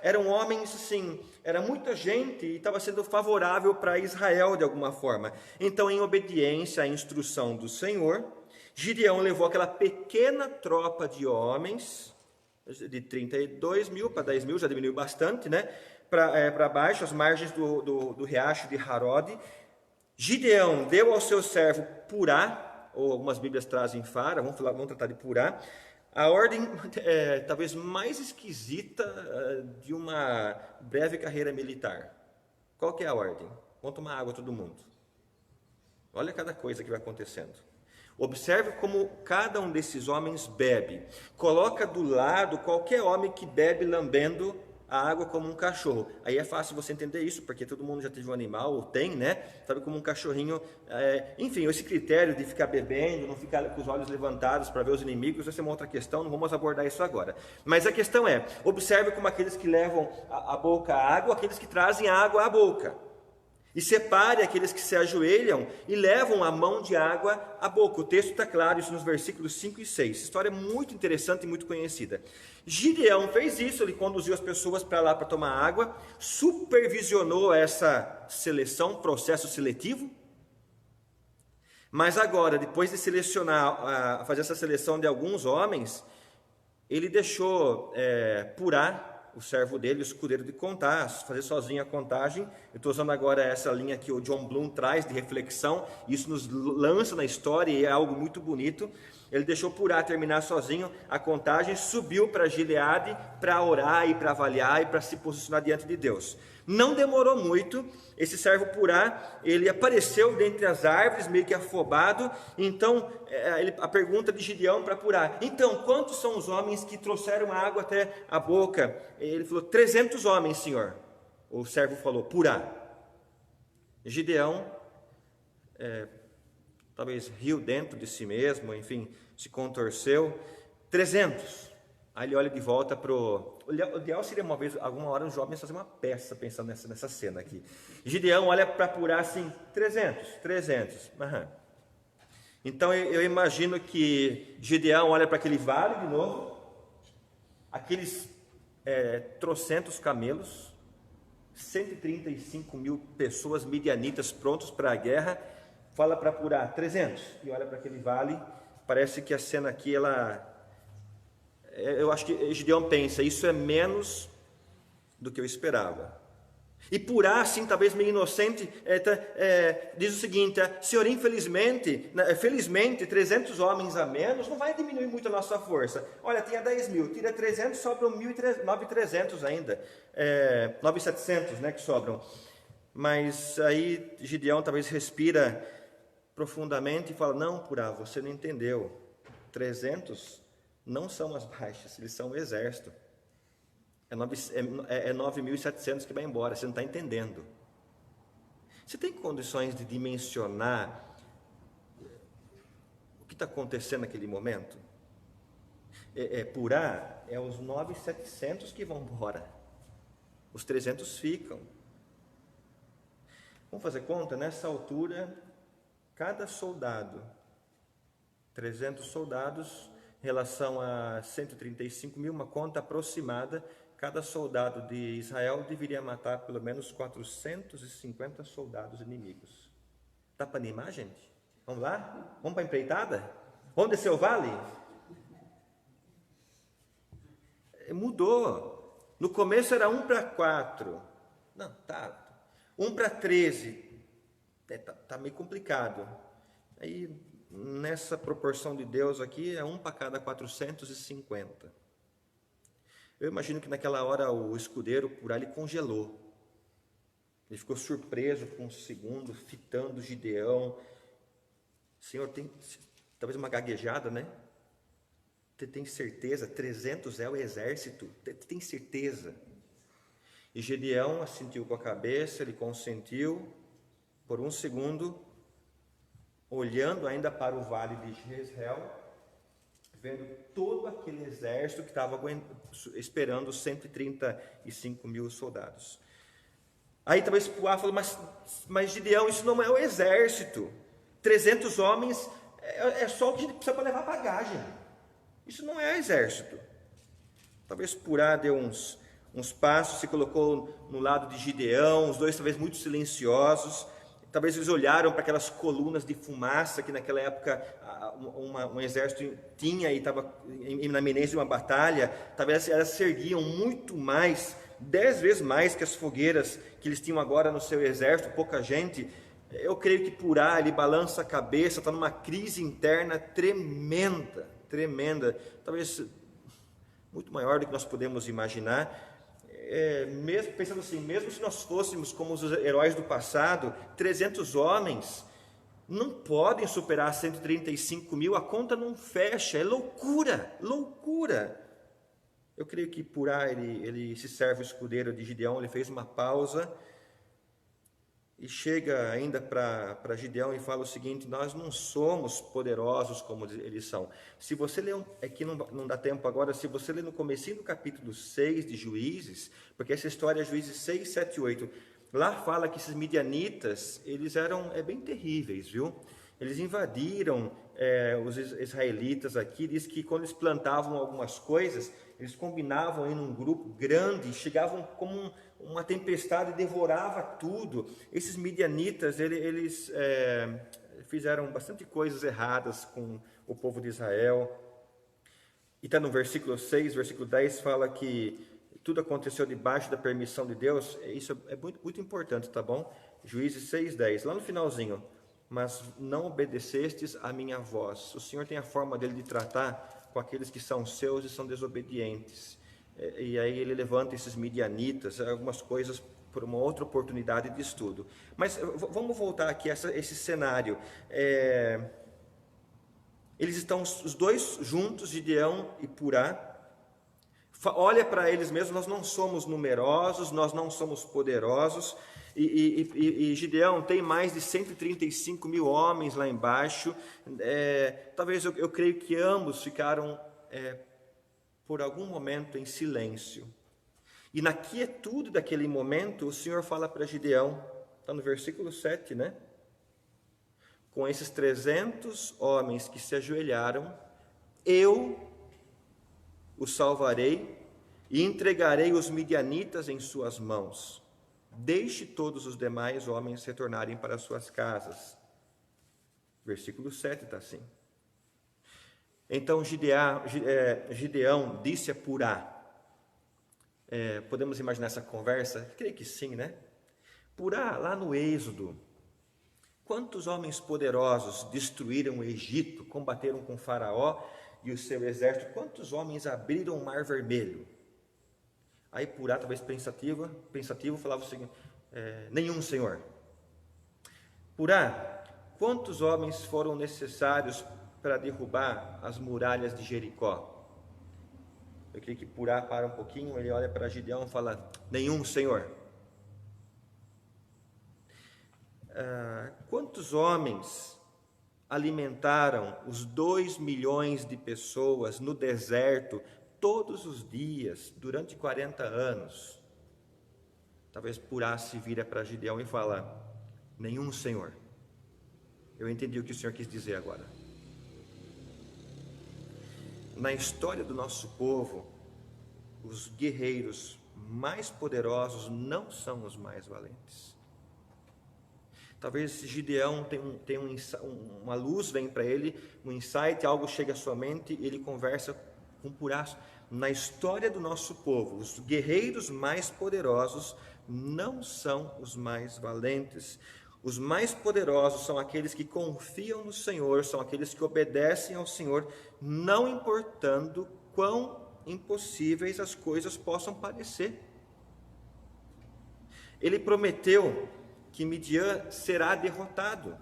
Eram homens assim, era muita gente e estava sendo favorável para Israel de alguma forma. Então, em obediência à instrução do Senhor, Gideão levou aquela pequena tropa de homens, de 32 mil para 10 mil, já diminuiu bastante, né? Para baixo, as margens do riacho de Harod. Gideão deu ao seu servo Purá, ou algumas Bíblias trazem Fara, vamos tratar de Purá, a ordem talvez mais esquisita de uma breve carreira militar. Qual que é a ordem? Vamos tomar água todo mundo. Olha cada coisa que vai acontecendo. Observe como cada um desses homens bebe. Coloca do lado qualquer homem que bebe lambendo a água como um cachorro. Aí é fácil você entender isso, porque todo mundo já teve um animal, ou tem, né? Sabe, como um cachorrinho. Enfim, esse critério de ficar bebendo, não ficar com os olhos levantados para ver os inimigos, essa é uma outra questão, não vamos abordar isso agora. Mas a questão é, observe como aqueles que levam a boca à água, aqueles que trazem a água à boca. E separe aqueles que se ajoelham e levam a mão de água à boca. O texto está claro, isso nos versículos 5 e 6. História muito interessante e muito conhecida. Gideão fez isso, ele conduziu as pessoas para lá para tomar água, supervisionou essa seleção, processo seletivo. Mas agora, depois de selecionar, fazer essa seleção de alguns homens, ele deixou Purá, o servo dele, o escudeiro, de contar, fazer sozinho a contagem. Eu estou usando agora essa linha que o John Bloom traz de reflexão, isso nos lança na história e é algo muito bonito. ele deixou Purá terminar sozinho a contagem, subiu para Gileade para orar e para avaliar e para se posicionar diante de Deus. Não demorou muito, esse servo Purá, ele apareceu dentre as árvores, meio que afobado. Então, a pergunta de Gideão para Purá: então, quantos são os homens que trouxeram água até a boca? Ele falou: 300 homens, senhor. O servo falou: Purá. Gideão, talvez riu dentro de si mesmo, enfim, se contorceu. 300. Aí ele olha de volta para o ideal seria alguma hora os jovens fazer uma peça pensando nessa cena aqui. Gideão olha para Purá assim: 300. Uhum. Então eu imagino que Gideão olha para aquele vale de novo, aqueles trocentos camelos, 135 mil pessoas midianitas prontos para a guerra, fala para Purá: 300, e olha para aquele vale. Parece que a cena aqui, eu acho que Gideão pensa: isso é menos do que eu esperava. E Purá, assim, talvez meio inocente, diz o seguinte: senhor, felizmente 300 homens a menos não vai diminuir muito a nossa força. Olha, tinha 10 mil, tira 300, sobram 9.300 ainda, 9.700, né, que sobram. Mas aí Gideão talvez respira profundamente e fala: não, Purá, você não entendeu. 300 não são as baixas, eles são o exército. É 9.700 que vai embora, você não está entendendo. Você tem condições de dimensionar o que está acontecendo naquele momento? Purá é os 9.700 que vão embora, os 300 ficam. Vamos fazer conta, nessa altura, cada soldado, 300 soldados, em relação a 135 mil, uma conta aproximada, cada soldado de Israel deveria matar pelo menos 450 soldados inimigos. Dá para animar, gente? Vamos lá? Vamos para a empreitada? Vamos descer o vale? Mudou. No começo era 1 para 4. Não, tá. 1 para 13. Tá meio complicado. Aí, nessa proporção de Deus aqui, é 1 para cada 450. Eu imagino que naquela hora o escudeiro Purá ele congelou. Ele ficou surpreso com um segundo, fitando Gideão. Senhor, tem talvez uma gaguejada, né? Você tem certeza? 300 é o exército? Tem certeza? E Gideão assentiu com a cabeça, ele consentiu por um segundo, olhando ainda para o vale de Jezreel, vendo todo aquele exército que estava esperando 135 mil soldados. Aí talvez Purá falou: mas Gideão, isso não é o exército. 300 homens é só o que a gente precisa para levar bagagem. Isso não é exército. Talvez Purá deu uns passos, se colocou no lado de Gideão, os dois talvez muito silenciosos. Talvez eles olharam para aquelas colunas de fumaça que naquela época um exército tinha e estava na iminência de uma batalha. Talvez elas se erguiam muito mais, 10 vezes mais que as fogueiras que eles tinham agora no seu exército, pouca gente. Eu creio que Purá, ele balança a cabeça, está numa crise interna tremenda, talvez muito maior do que nós podemos imaginar. Mesmo pensando assim, mesmo se nós fôssemos como os heróis do passado, 300 homens não podem superar 135 mil, a conta não fecha, é loucura. Eu creio que Purá, ele se serve o escudeiro de Gideão, ele fez uma pausa e chega ainda para Gideão e fala o seguinte: nós não somos poderosos como eles são. Se você ler, aqui não dá tempo agora, se você ler no comecinho do capítulo 6 de Juízes, porque essa história é Juízes 6, 7 e 8, lá fala que esses midianitas, eles eram bem terríveis, viu? Eles invadiram os israelitas aqui, diz que quando eles plantavam algumas coisas, eles combinavam em um grupo grande, chegavam como uma tempestade e devorava tudo. Esses midianitas, eles fizeram bastante coisas erradas com o povo de Israel. E está no versículo 6, versículo 10, fala que tudo aconteceu debaixo da permissão de Deus. Isso é muito, muito importante, tá bom? Juízes 6, 10, lá no finalzinho. mas não obedecestes à minha voz. O Senhor tem a forma dele de tratar com aqueles que são seus e são desobedientes. E aí ele levanta esses midianitas, algumas coisas por uma outra oportunidade de estudo. Mas vamos voltar aqui a esse cenário. Eles estão os dois juntos, Gideão e Purá. Olha para eles mesmos, nós não somos numerosos, nós não somos poderosos, e Gideão tem mais de 135 mil homens lá embaixo. Talvez eu creio que ambos ficaram por algum momento em silêncio. E na quietude daquele momento, o Senhor fala para Gideão, está no versículo 7, né? Com esses 300 homens que se ajoelharam, eu o salvarei e entregarei os midianitas em suas mãos. Deixe todos os demais homens retornarem para suas casas. Versículo 7 está assim. Então Gideão disse a Purá, podemos imaginar essa conversa? Creio que sim, né? Purá, lá no Êxodo, quantos homens poderosos destruíram o Egito, combateram com Faraó e o seu exército? Quantos homens abriram o Mar Vermelho? Aí Purá, talvez pensativo, falava o seguinte: nenhum, Senhor. Purá, quantos homens foram necessários para derrubar as muralhas de Jericó? Eu creio que Purá para um pouquinho, ele olha para Gideão e fala: nenhum, Senhor. Quantos homens alimentaram os 2 milhões de pessoas no deserto todos os dias, durante 40 anos? Talvez Purá se vira para Gideão e fala: nenhum, Senhor. Eu entendi o que o Senhor quis dizer agora. Na história do nosso povo, os guerreiros mais poderosos não são os mais valentes. Talvez Gideão tenha uma luz, vem para ele, um insight, algo chega à sua mente, e ele conversa com Purá. Na história do nosso povo, os guerreiros mais poderosos não são os mais valentes. Os mais poderosos são aqueles que confiam no Senhor, são aqueles que obedecem ao Senhor, não importando quão impossíveis as coisas possam parecer. Ele prometeu que Midian será derrotado,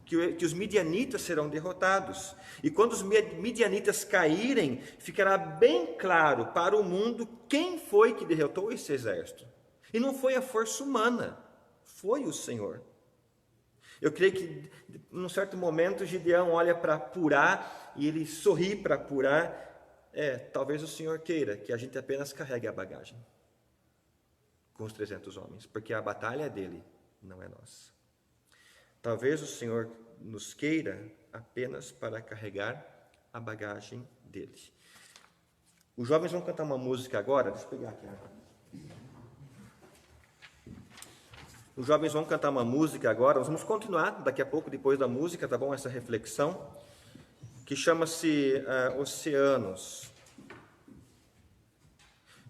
que os midianitas serão derrotados. E quando os midianitas caírem, ficará bem claro para o mundo quem foi que derrotou esse exército. E não foi a força humana, foi o Senhor. Eu creio que, num certo momento, Gideão olha para Purá e ele sorri para Purá. Talvez o Senhor queira que a gente apenas carregue a bagagem com os 300 homens, porque a batalha é dele, não é nossa. Talvez o Senhor nos queira apenas para carregar a bagagem dele. Os jovens vão cantar uma música agora, deixa eu pegar aqui. Os jovens vão cantar uma música agora, nós vamos continuar daqui a pouco, depois da música, tá bom? Essa reflexão, que chama-se Oceanos.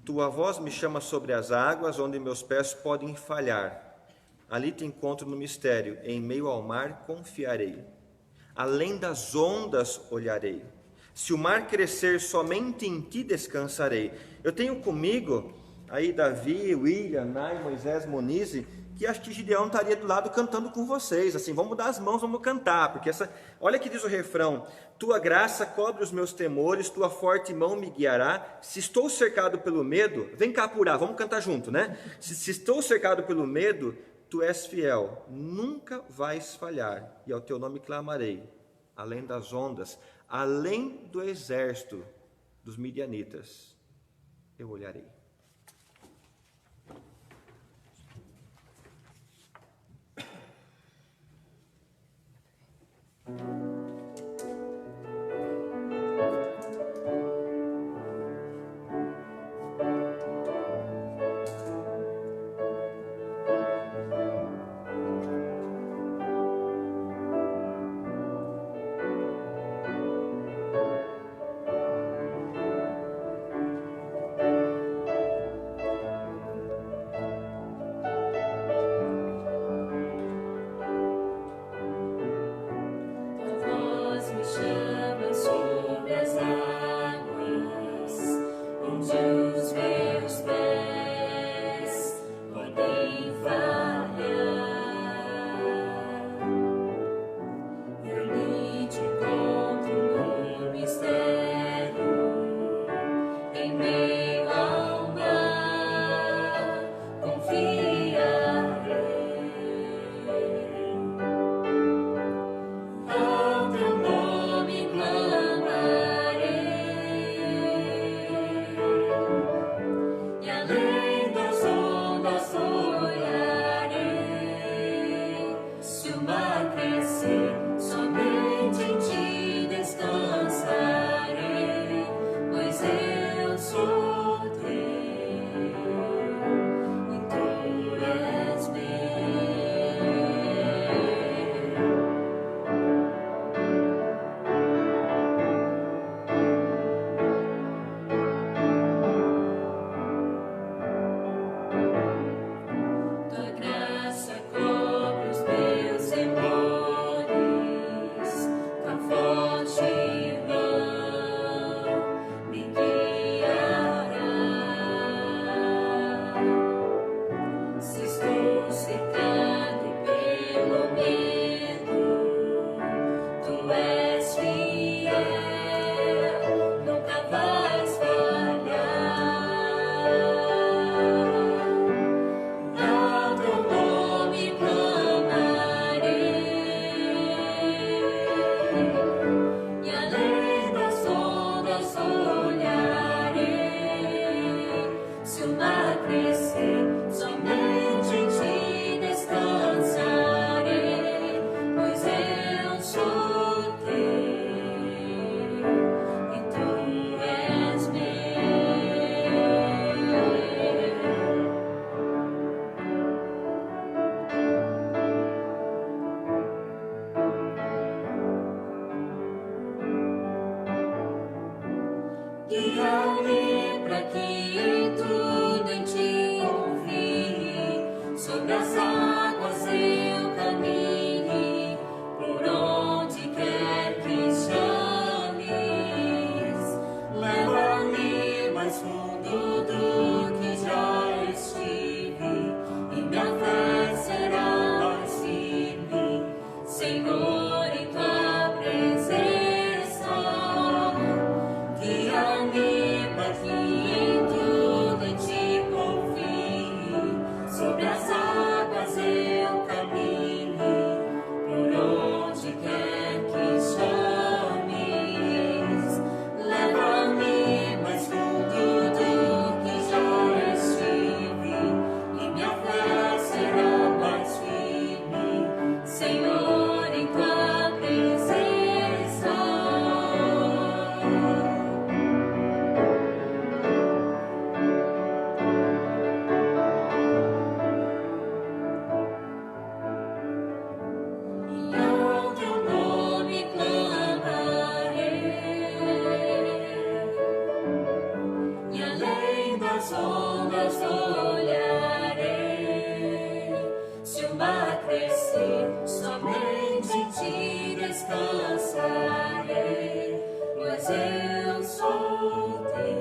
Tua voz me chama sobre as águas, onde meus pés podem falhar. Ali te encontro no mistério, em meio ao mar confiarei. Além das ondas olharei. Se o mar crescer, somente em ti descansarei. Eu tenho comigo aí Davi, William, Nai, Moisés, Monize, que acho que Gideão estaria do lado cantando com vocês, assim, vamos dar as mãos, vamos cantar, porque olha que diz o refrão: tua graça cobre os meus temores, tua forte mão me guiará. Se estou cercado pelo medo, vem cá Purá, vamos cantar junto, né? Se estou cercado pelo medo, tu és fiel, nunca vais falhar, e ao teu nome clamarei. Além das ondas, além do exército dos midianitas, eu olharei. sobre as águas eu caminhe, por onde quer que chames, leva-me mais fundo do que já estive, e minha fé será mais firme, Senhor, em tua presença. Guia-me para que em tudo em ti confie, sobre as águas eu caminhe, por onde quer que chames, leva-me mais fundo do que já estive, e minha fé será mais firme, Senhor, em tua presença. E ao teu nome clamarei, e além das ondas olharei. Se o mar crescer, somente em ti descansarei, pois eu sou teu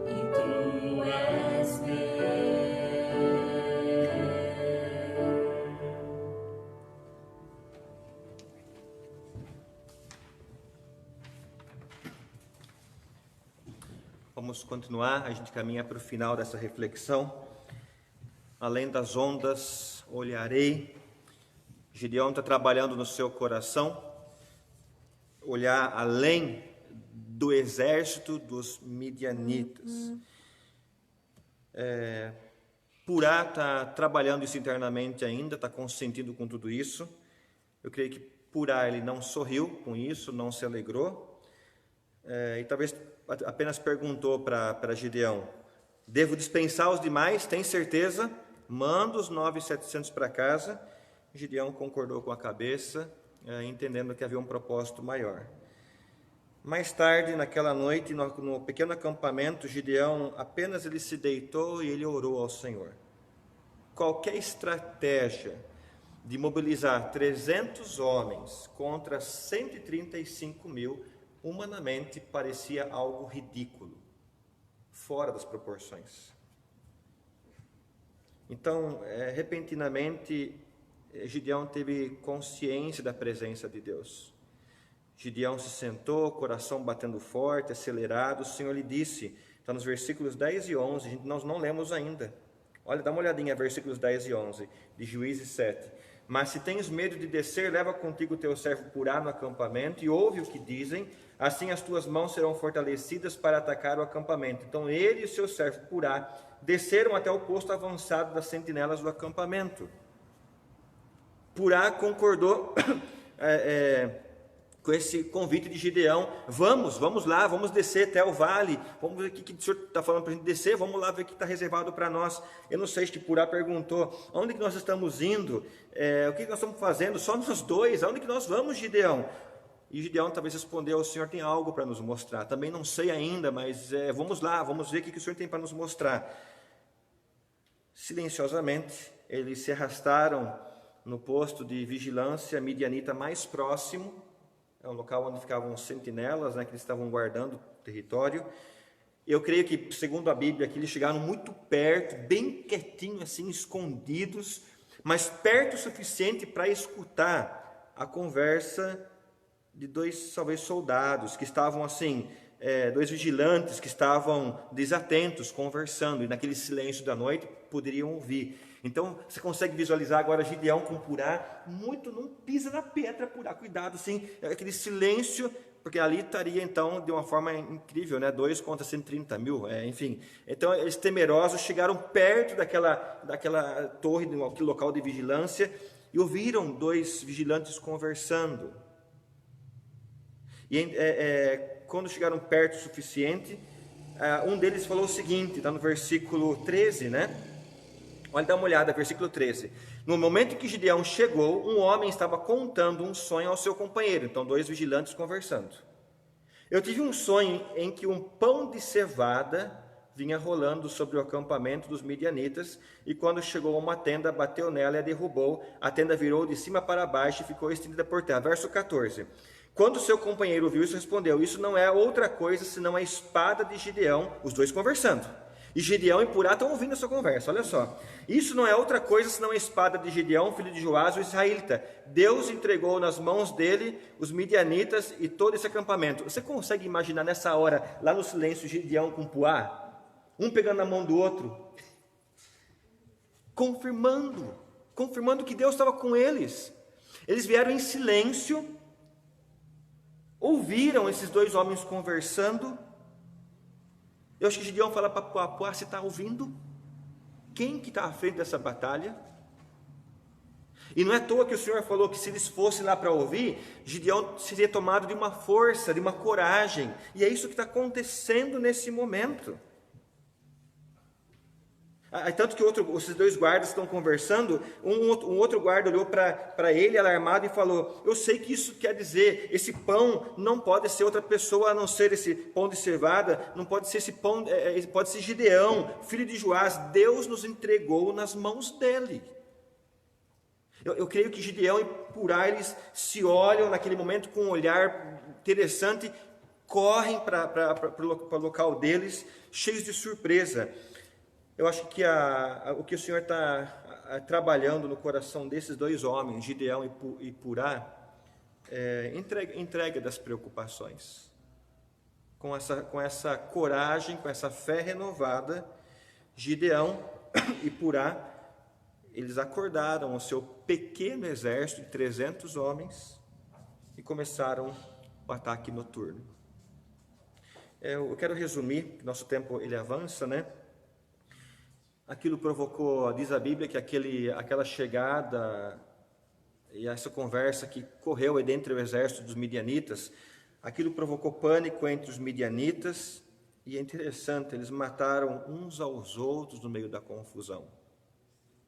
e tu és meu. Vamos continuar, a gente caminha para o final dessa reflexão. Além das ondas, olharei. Gideão está trabalhando no seu coração, olhar além do exército dos midianitas. Purá está trabalhando isso internamente ainda, está consentindo com tudo isso. Eu creio que Purá ele não sorriu com isso, não se alegrou. E talvez apenas perguntou para Gideão: devo dispensar os demais? Tem certeza? Manda os 9.700 para casa. Gideão concordou com a cabeça, entendendo que havia um propósito maior. Mais tarde, naquela noite, no pequeno acampamento, Gideão apenas ele se deitou e ele orou ao Senhor. Qualquer estratégia de mobilizar 300 homens contra 135.000, humanamente parecia algo ridículo, fora das proporções. Então, repentinamente, Gideão teve consciência da presença de Deus. Gideão se sentou, coração batendo forte, acelerado. O Senhor lhe disse, está nos versículos 10 e 11, nós não lemos ainda. Olha, dá uma olhadinha, versículos 10 e 11, de Juízes 7. Mas se tens medo de descer, leva contigo o teu servo Purá no acampamento e ouve o que dizem, assim as tuas mãos serão fortalecidas para atacar o acampamento. Então ele e o seu servo Purá desceram até o posto avançado das sentinelas do acampamento. Purá concordou com esse convite de Gideão: vamos lá, vamos descer até o vale, vamos ver o que o Senhor está falando para a gente descer, vamos lá ver o que está reservado para nós. Eu não sei se Purá perguntou: onde que nós estamos indo? O que nós estamos fazendo? Só nós dois, aonde que nós vamos, Gideão? E Gideão talvez respondeu: o Senhor tem algo para nos mostrar. Também não sei ainda, mas vamos lá, vamos ver o que o Senhor tem para nos mostrar. Silenciosamente, eles se arrastaram no posto de vigilância midianita mais próximo. É um local onde ficavam sentinelas, que eles estavam guardando o território. Eu creio que, segundo a Bíblia, que eles chegaram muito perto, bem quietinho, assim, escondidos, mas perto o suficiente para escutar a conversa de dois, talvez, soldados que estavam assim, dois vigilantes que estavam desatentos, conversando, e naquele silêncio da noite poderiam ouvir. Então, você consegue visualizar agora Gideão com Purá, muito, não pisa na pedra, Purá, cuidado, assim, aquele silêncio, porque ali estaria, então, de uma forma incrível, 2 contra 130.000, enfim. Então, eles temerosos chegaram perto daquela torre, daquele local de vigilância, e ouviram dois vigilantes conversando. E quando chegaram perto o suficiente, um deles falou o seguinte, está no versículo 13, Olha, dá uma olhada, versículo 13. No momento em que Gideão chegou, um homem estava contando um sonho ao seu companheiro. Então, dois vigilantes conversando. Eu tive um sonho em que um pão de cevada vinha rolando sobre o acampamento dos midianitas, e quando chegou a uma tenda, bateu nela e a derrubou. A tenda virou de cima para baixo e ficou estendida por terra. Verso 14. Quando seu companheiro viu isso, respondeu: isso não é outra coisa senão a espada de Gideão. Os dois conversando. E Gideão e Purá estão ouvindo essa conversa, olha só. Isso não é outra coisa senão a espada de Gideão, filho de Joás, o israelita. Deus entregou nas mãos dele os midianitas e todo esse acampamento. Você consegue imaginar nessa hora, lá no silêncio, Gideão com Purá? Um pegando na mão do outro, confirmando que Deus estava com eles. Eles vieram em silêncio, ouviram esses dois homens conversando. Eu acho que Gideão fala para Purá: você está ouvindo? Quem que está à frente dessa batalha? E não é à toa que o Senhor falou que se eles fossem lá para ouvir, Gideão seria tomado de uma força, de uma coragem. E é isso que está acontecendo nesse momento. Tanto que esses dois guardas estão conversando, um outro guarda olhou para ele alarmado e falou: eu sei que isso quer dizer, esse pão não pode ser outra pessoa a não ser esse pão de cevada, não pode ser esse pão, pode ser Gideão, filho de Joás. Deus nos entregou nas mãos dele. Eu creio que Gideão e Purá, eles se olham naquele momento com um olhar interessante, correm para o local deles, cheios de surpresa. Eu acho que o que o Senhor está trabalhando no coração desses dois homens, Gideão e Purá, é entrega das preocupações. Com essa coragem, com essa fé renovada, Gideão e Purá, eles acordaram o seu pequeno exército de 300 homens e começaram o ataque noturno. Eu quero resumir, nosso tempo ele avança, né? Aquilo provocou, diz a Bíblia, que aquela chegada e essa conversa que correu entre o exército dos midianitas, aquilo provocou pânico entre os midianitas, e é interessante, eles mataram uns aos outros no meio da confusão.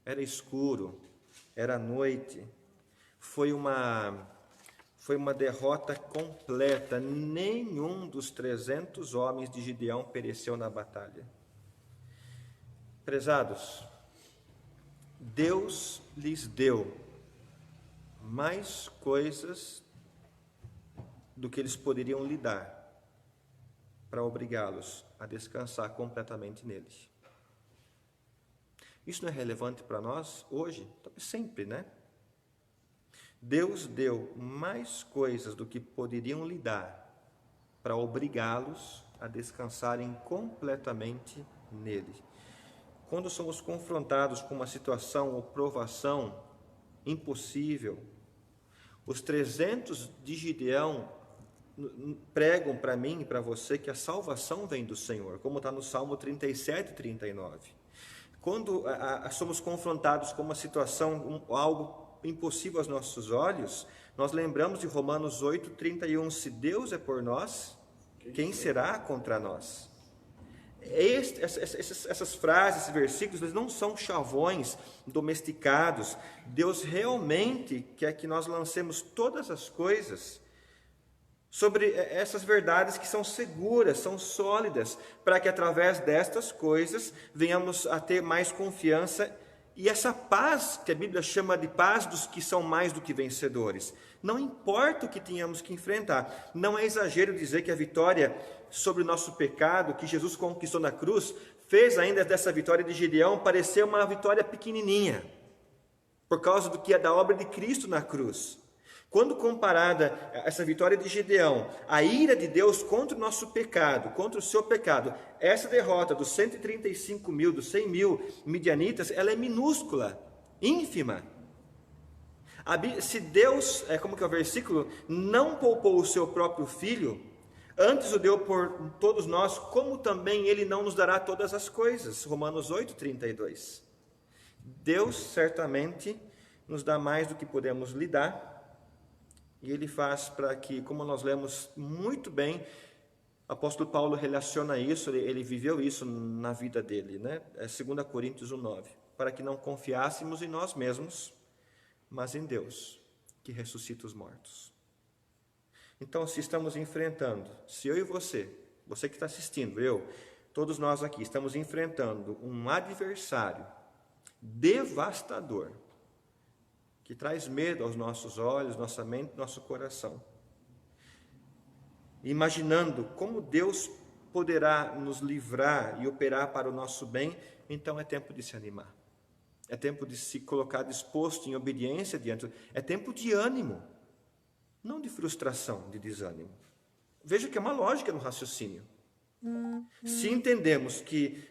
Era escuro, era noite, foi uma derrota completa. Nenhum dos 300 homens de Gideão pereceu na batalha. Prezados, Deus lhes deu mais coisas do que eles poderiam lhe dar para obrigá-los a descansar completamente nele. Isso não é relevante para nós hoje? Sempre, né? Deus deu mais coisas do que poderiam lhe dar para obrigá-los a descansarem completamente nele. Quando somos confrontados com uma situação ou provação impossível, os 300 de Gideão pregam para mim e para você que a salvação vem do Senhor, como está no Salmo 37 e 39. Quando somos confrontados com uma situação, algo impossível aos nossos olhos, nós lembramos de Romanos 8, 31, se Deus é por nós, quem será contra nós? Essas frases, esses versículos, eles não são chavões domesticados. Deus realmente quer que nós lancemos todas as coisas sobre essas verdades que são seguras, são sólidas, para que através destas coisas venhamos a ter mais confiança e essa paz que a Bíblia chama de paz dos que são mais do que vencedores. Não importa o que tenhamos que enfrentar, não é exagero dizer que a vitória sobre o nosso pecado, que Jesus conquistou na cruz, fez ainda dessa vitória de Gideão parecer uma vitória pequenininha, por causa do que é da obra de Cristo na cruz. Quando comparada essa vitória de Gideão, a ira de Deus contra o nosso pecado, contra o seu pecado, essa derrota dos 135 mil, dos 100 mil midianitas, ela é minúscula, ínfima. Se Deus, como que é o versículo, não poupou o seu próprio filho, antes o deu por todos nós, como também Ele não nos dará todas as coisas. Romanos 8, 32. Deus certamente nos dá mais do que podemos lhe dar, e Ele faz para que, como nós lemos muito bem, o apóstolo Paulo relaciona isso, ele viveu isso na vida dele, né? É 2 Coríntios 1,9, para que não confiássemos em nós mesmos, mas em Deus, que ressuscita os mortos. Então, se estamos enfrentando, se eu e você que está assistindo, todos nós aqui estamos enfrentando um adversário devastador, que traz medo aos nossos olhos, nossa mente, nosso coração. Imaginando como Deus poderá nos livrar e operar para o nosso bem, então é tempo de se animar. É tempo de se colocar disposto em obediência diante. É tempo de ânimo, não de frustração, de desânimo. Veja que é uma lógica no raciocínio. Se entendemos que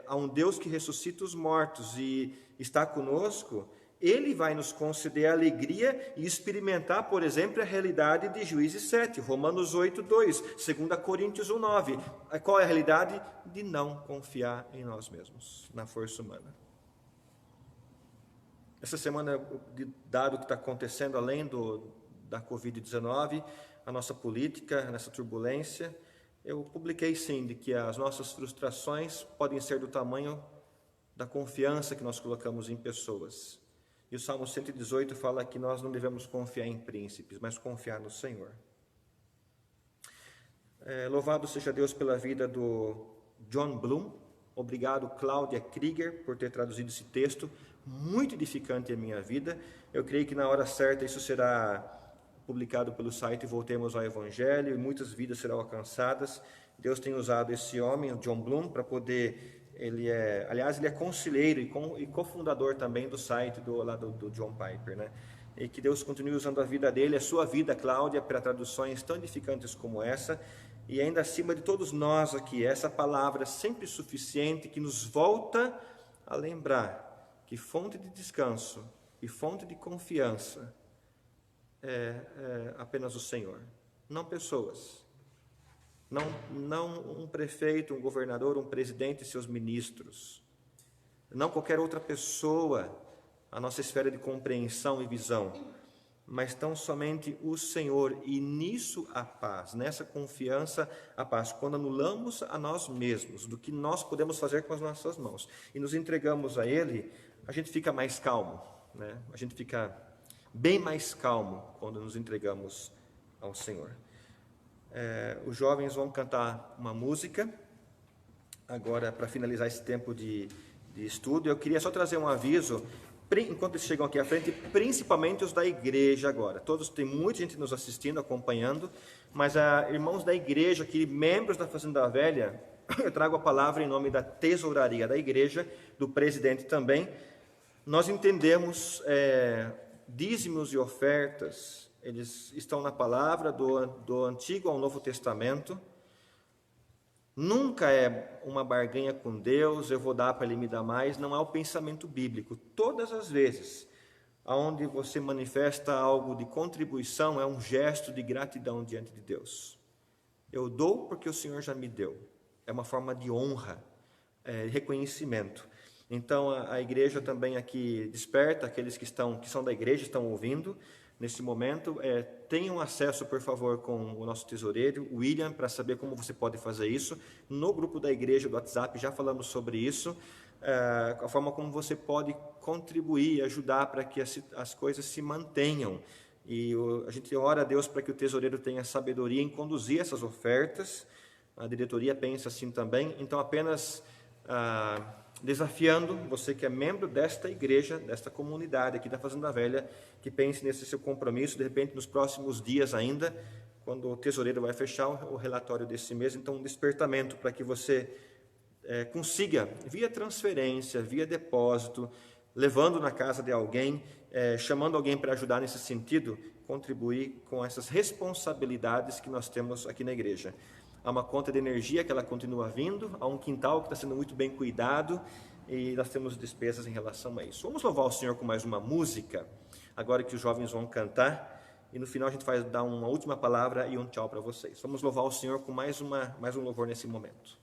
há um Deus que ressuscita os mortos e está conosco, Ele vai nos conceder alegria e experimentar, por exemplo, a realidade de Juízes 7, Romanos 8, 2, 2 Coríntios 1, 9. Qual é a realidade? De não confiar em nós mesmos, na força humana. Essa semana, dado o que está acontecendo além da Covid-19, a nossa política, nessa turbulência, eu publiquei sim de que as nossas frustrações podem ser do tamanho da confiança que nós colocamos em pessoas. E o Salmo 118 fala que nós não devemos confiar em príncipes, mas confiar no Senhor. Louvado seja Deus pela vida do John Bloom. Obrigado, Cláudia Krieger, por ter traduzido esse texto, muito edificante em minha vida. Eu creio que na hora certa isso será publicado pelo site Voltemos ao Evangelho, e muitas vidas serão alcançadas. Deus tem usado esse homem, o John Bloom, para poder... Ele é conselheiro e cofundador também do site do John Piper, né? E que Deus continue usando a vida dele, a sua vida, Cláudia, para traduções tão edificantes como essa. E ainda acima de todos nós aqui, essa palavra sempre suficiente que nos volta a lembrar que fonte de descanso e fonte de confiança é apenas o Senhor, não pessoas. Não um prefeito, um governador, um presidente e seus ministros. Não qualquer outra pessoa, a nossa esfera de compreensão e visão. Mas tão somente o Senhor. E nisso a paz, nessa confiança a paz. Quando anulamos a nós mesmos, do que nós podemos fazer com as nossas mãos, e nos entregamos a Ele, a gente fica mais calmo, né? A gente fica bem mais calmo quando nos entregamos ao Senhor. Os jovens vão cantar uma música, agora para finalizar esse tempo de estudo. Eu queria só trazer um aviso, enquanto eles chegam aqui à frente, principalmente os da igreja agora. Tem muita gente nos assistindo, acompanhando, mas irmãos da igreja, membros da Fazenda Velha, eu trago a palavra em nome da tesouraria da igreja, do presidente também. Nós entendemos dízimos e ofertas, eles estão na palavra do Antigo ao Novo Testamento. Nunca é uma barganha com Deus, eu vou dar para Ele me dar mais, não é o pensamento bíblico. Todas as vezes onde você manifesta algo de contribuição, é um gesto de gratidão diante de Deus. Eu dou porque o Senhor já me deu. É uma forma de honra, reconhecimento. Então a igreja também aqui desperta, aqueles que são da igreja, estão ouvindo nesse momento, tenham acesso, por favor, com o nosso tesoureiro, William, para saber como você pode fazer isso. No grupo da igreja do WhatsApp já falamos sobre isso, a forma como você pode contribuir e ajudar para que as coisas se mantenham. E a gente ora a Deus para que o tesoureiro tenha sabedoria em conduzir essas ofertas. A diretoria pensa assim também. Então, apenas desafiando você que é membro desta igreja, desta comunidade aqui da Fazenda Velha, que pense nesse seu compromisso, de repente nos próximos dias ainda, quando o tesoureiro vai fechar o relatório desse mês, então um despertamento para que você consiga, via transferência, via depósito, levando na casa de alguém, chamando alguém para ajudar nesse sentido, contribuir com essas responsabilidades que nós temos aqui na igreja. Há uma conta de energia que ela continua vindo, há um quintal que está sendo muito bem cuidado e nós temos despesas em relação a isso. Vamos louvar o Senhor com mais uma música, agora que os jovens vão cantar, e no final a gente vai dar uma última palavra e um tchau para vocês. Vamos louvar o Senhor com mais um louvor nesse momento.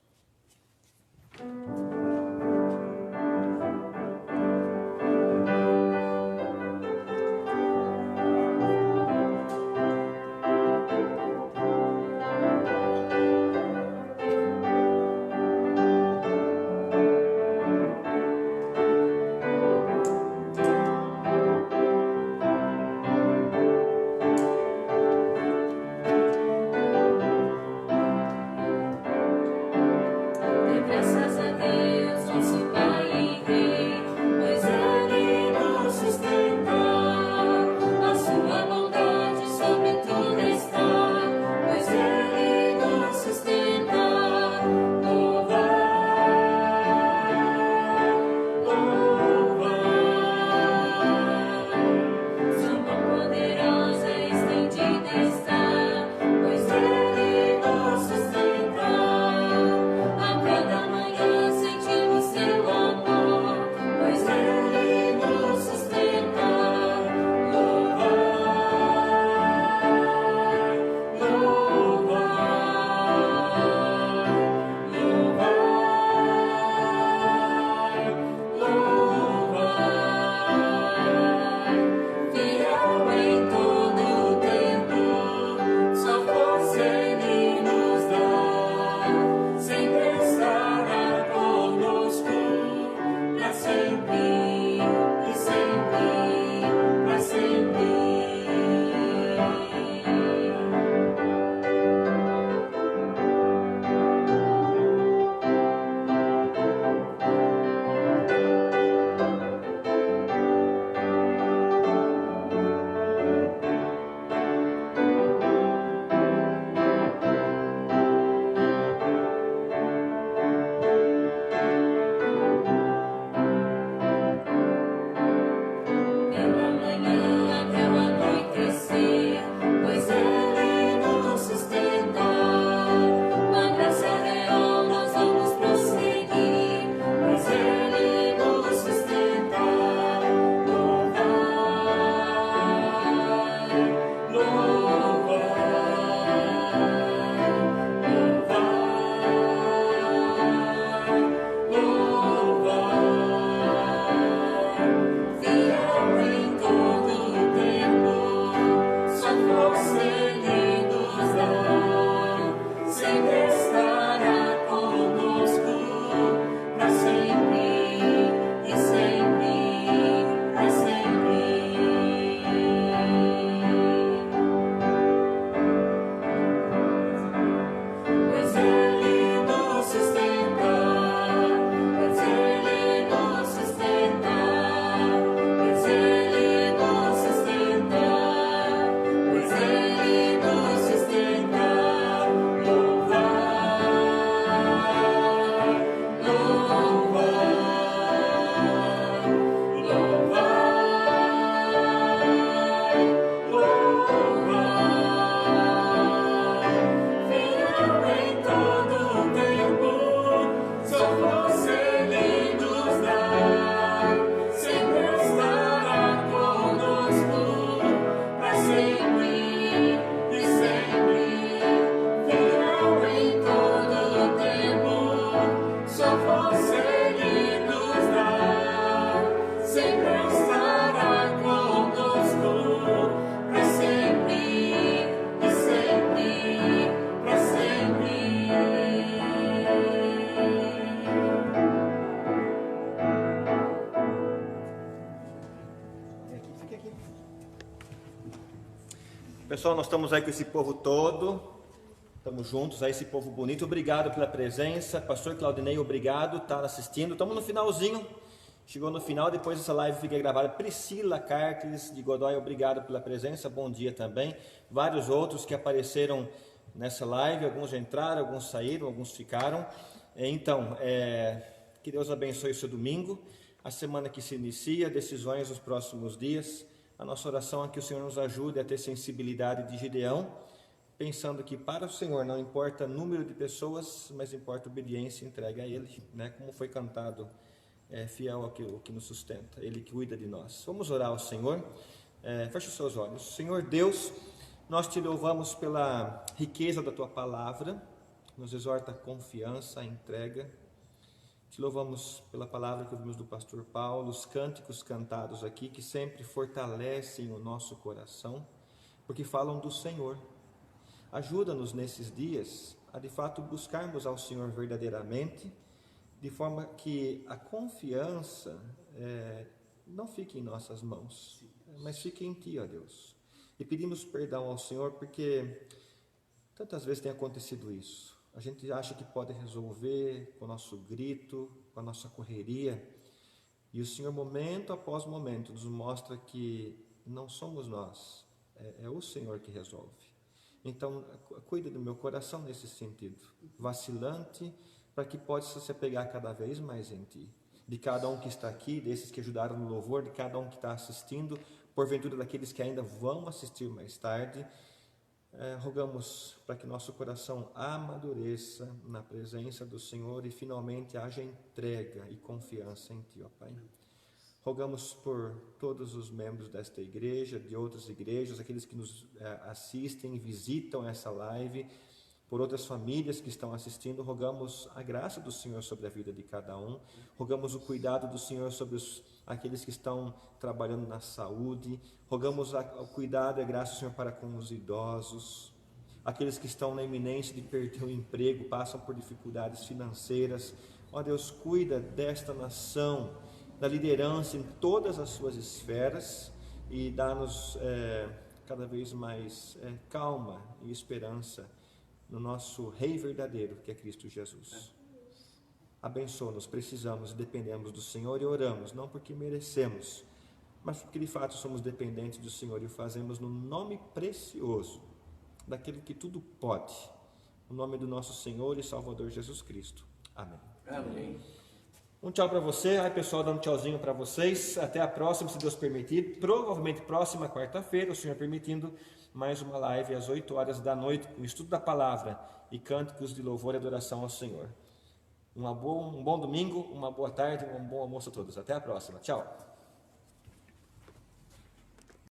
para sempre e sempre, para sempre. Pela manhã até o anoitecer, pois Ele nos sustenta. Com a graça real nós vamos prosseguir, pois Ele nos sustenta. Louvai, louvai, louvai, louvai. Fiel em todo o tempo, só força Ele nos dá. Sempre estará conosco, para sempre e sempre, para sempre. Pois Ele nos sustenta, pois Ele nos sustenta, pois Ele nos sustenta, pois Ele nos sustenta. Louvai, louvai, louvai, louvai. Fiel em todo o tempo, só força Ele nos dá. Sempre estará conosco, para sempre e sempre. Fiel em todo o tempo, só força Ele nos dá. Sempre estará conosco, para sempre e sempre, para sempre. Pessoal, nós estamos aí com esse povo todo, estamos juntos aí, esse povo bonito. Obrigado pela presença. Pastor Claudinei, obrigado, tá assistindo. Estamos no finalzinho, chegou no final, depois essa live fica gravada. Priscila Cartes de Godoy, obrigado pela presença, bom dia também. Vários outros que apareceram nessa live, alguns entraram, alguns saíram, alguns ficaram. Então, que Deus abençoe o seu domingo, a semana que se inicia, decisões nos próximos dias. A nossa oração é que o Senhor nos ajude a ter sensibilidade de Gideão, pensando que para o Senhor não importa o número de pessoas, mas importa a obediência e entrega a Ele, né? Como foi cantado, fiel ao que nos sustenta, Ele que cuida de nós. Vamos orar ao Senhor, feche os seus olhos. Senhor Deus, nós te louvamos pela riqueza da Tua Palavra, nos exorta a confiança, a entrega. Te louvamos pela palavra que ouvimos do pastor Paulo, os cânticos cantados aqui, que sempre fortalecem o nosso coração, porque falam do Senhor. Ajuda-nos nesses dias a de fato buscarmos ao Senhor verdadeiramente, de forma que a confiança não fique em nossas mãos, mas fique em Ti, ó Deus. E pedimos perdão ao Senhor, porque tantas vezes tem acontecido isso. A gente acha que pode resolver com o nosso grito, com a nossa correria. E o Senhor, momento após momento, nos mostra que não somos nós, é o Senhor que resolve. Então, cuida do meu coração nesse sentido, vacilante, para que possa se apegar cada vez mais em Ti. De cada um que está aqui, desses que ajudaram no louvor, de cada um que está assistindo, porventura daqueles que ainda vão assistir mais tarde. Rogamos para que nosso coração amadureça na presença do Senhor e finalmente haja entrega e confiança em Ti, ó Pai. Rogamos por todos os membros desta igreja, de outras igrejas, aqueles que nos assistem e visitam essa live, por outras famílias que estão assistindo. Rogamos a graça do Senhor sobre a vida de cada um, rogamos o cuidado do Senhor sobre aqueles que estão trabalhando na saúde, rogamos o cuidado e a graça do Senhor para com os idosos, aqueles que estão na iminência de perder o emprego, passam por dificuldades financeiras. Ó Deus, cuida desta nação da liderança em todas as suas esferas e dá-nos cada vez mais calma e esperança no nosso Rei verdadeiro, que é Cristo Jesus. Abençoa-nos, precisamos e dependemos do Senhor e oramos, não porque merecemos, mas porque de fato somos dependentes do Senhor e o fazemos no nome precioso daquele que tudo pode, no nome do nosso Senhor e Salvador Jesus Cristo. Amém. Amém. Um tchau para você. Aí, pessoal, dando um tchauzinho para vocês. Até a próxima, se Deus permitir. Provavelmente próxima quarta-feira, o Senhor permitindo, mais uma live às 8 horas da noite, com o estudo da palavra e cânticos de louvor e adoração ao Senhor. Um bom domingo, uma boa tarde, um bom almoço a todos. Até a próxima. Tchau.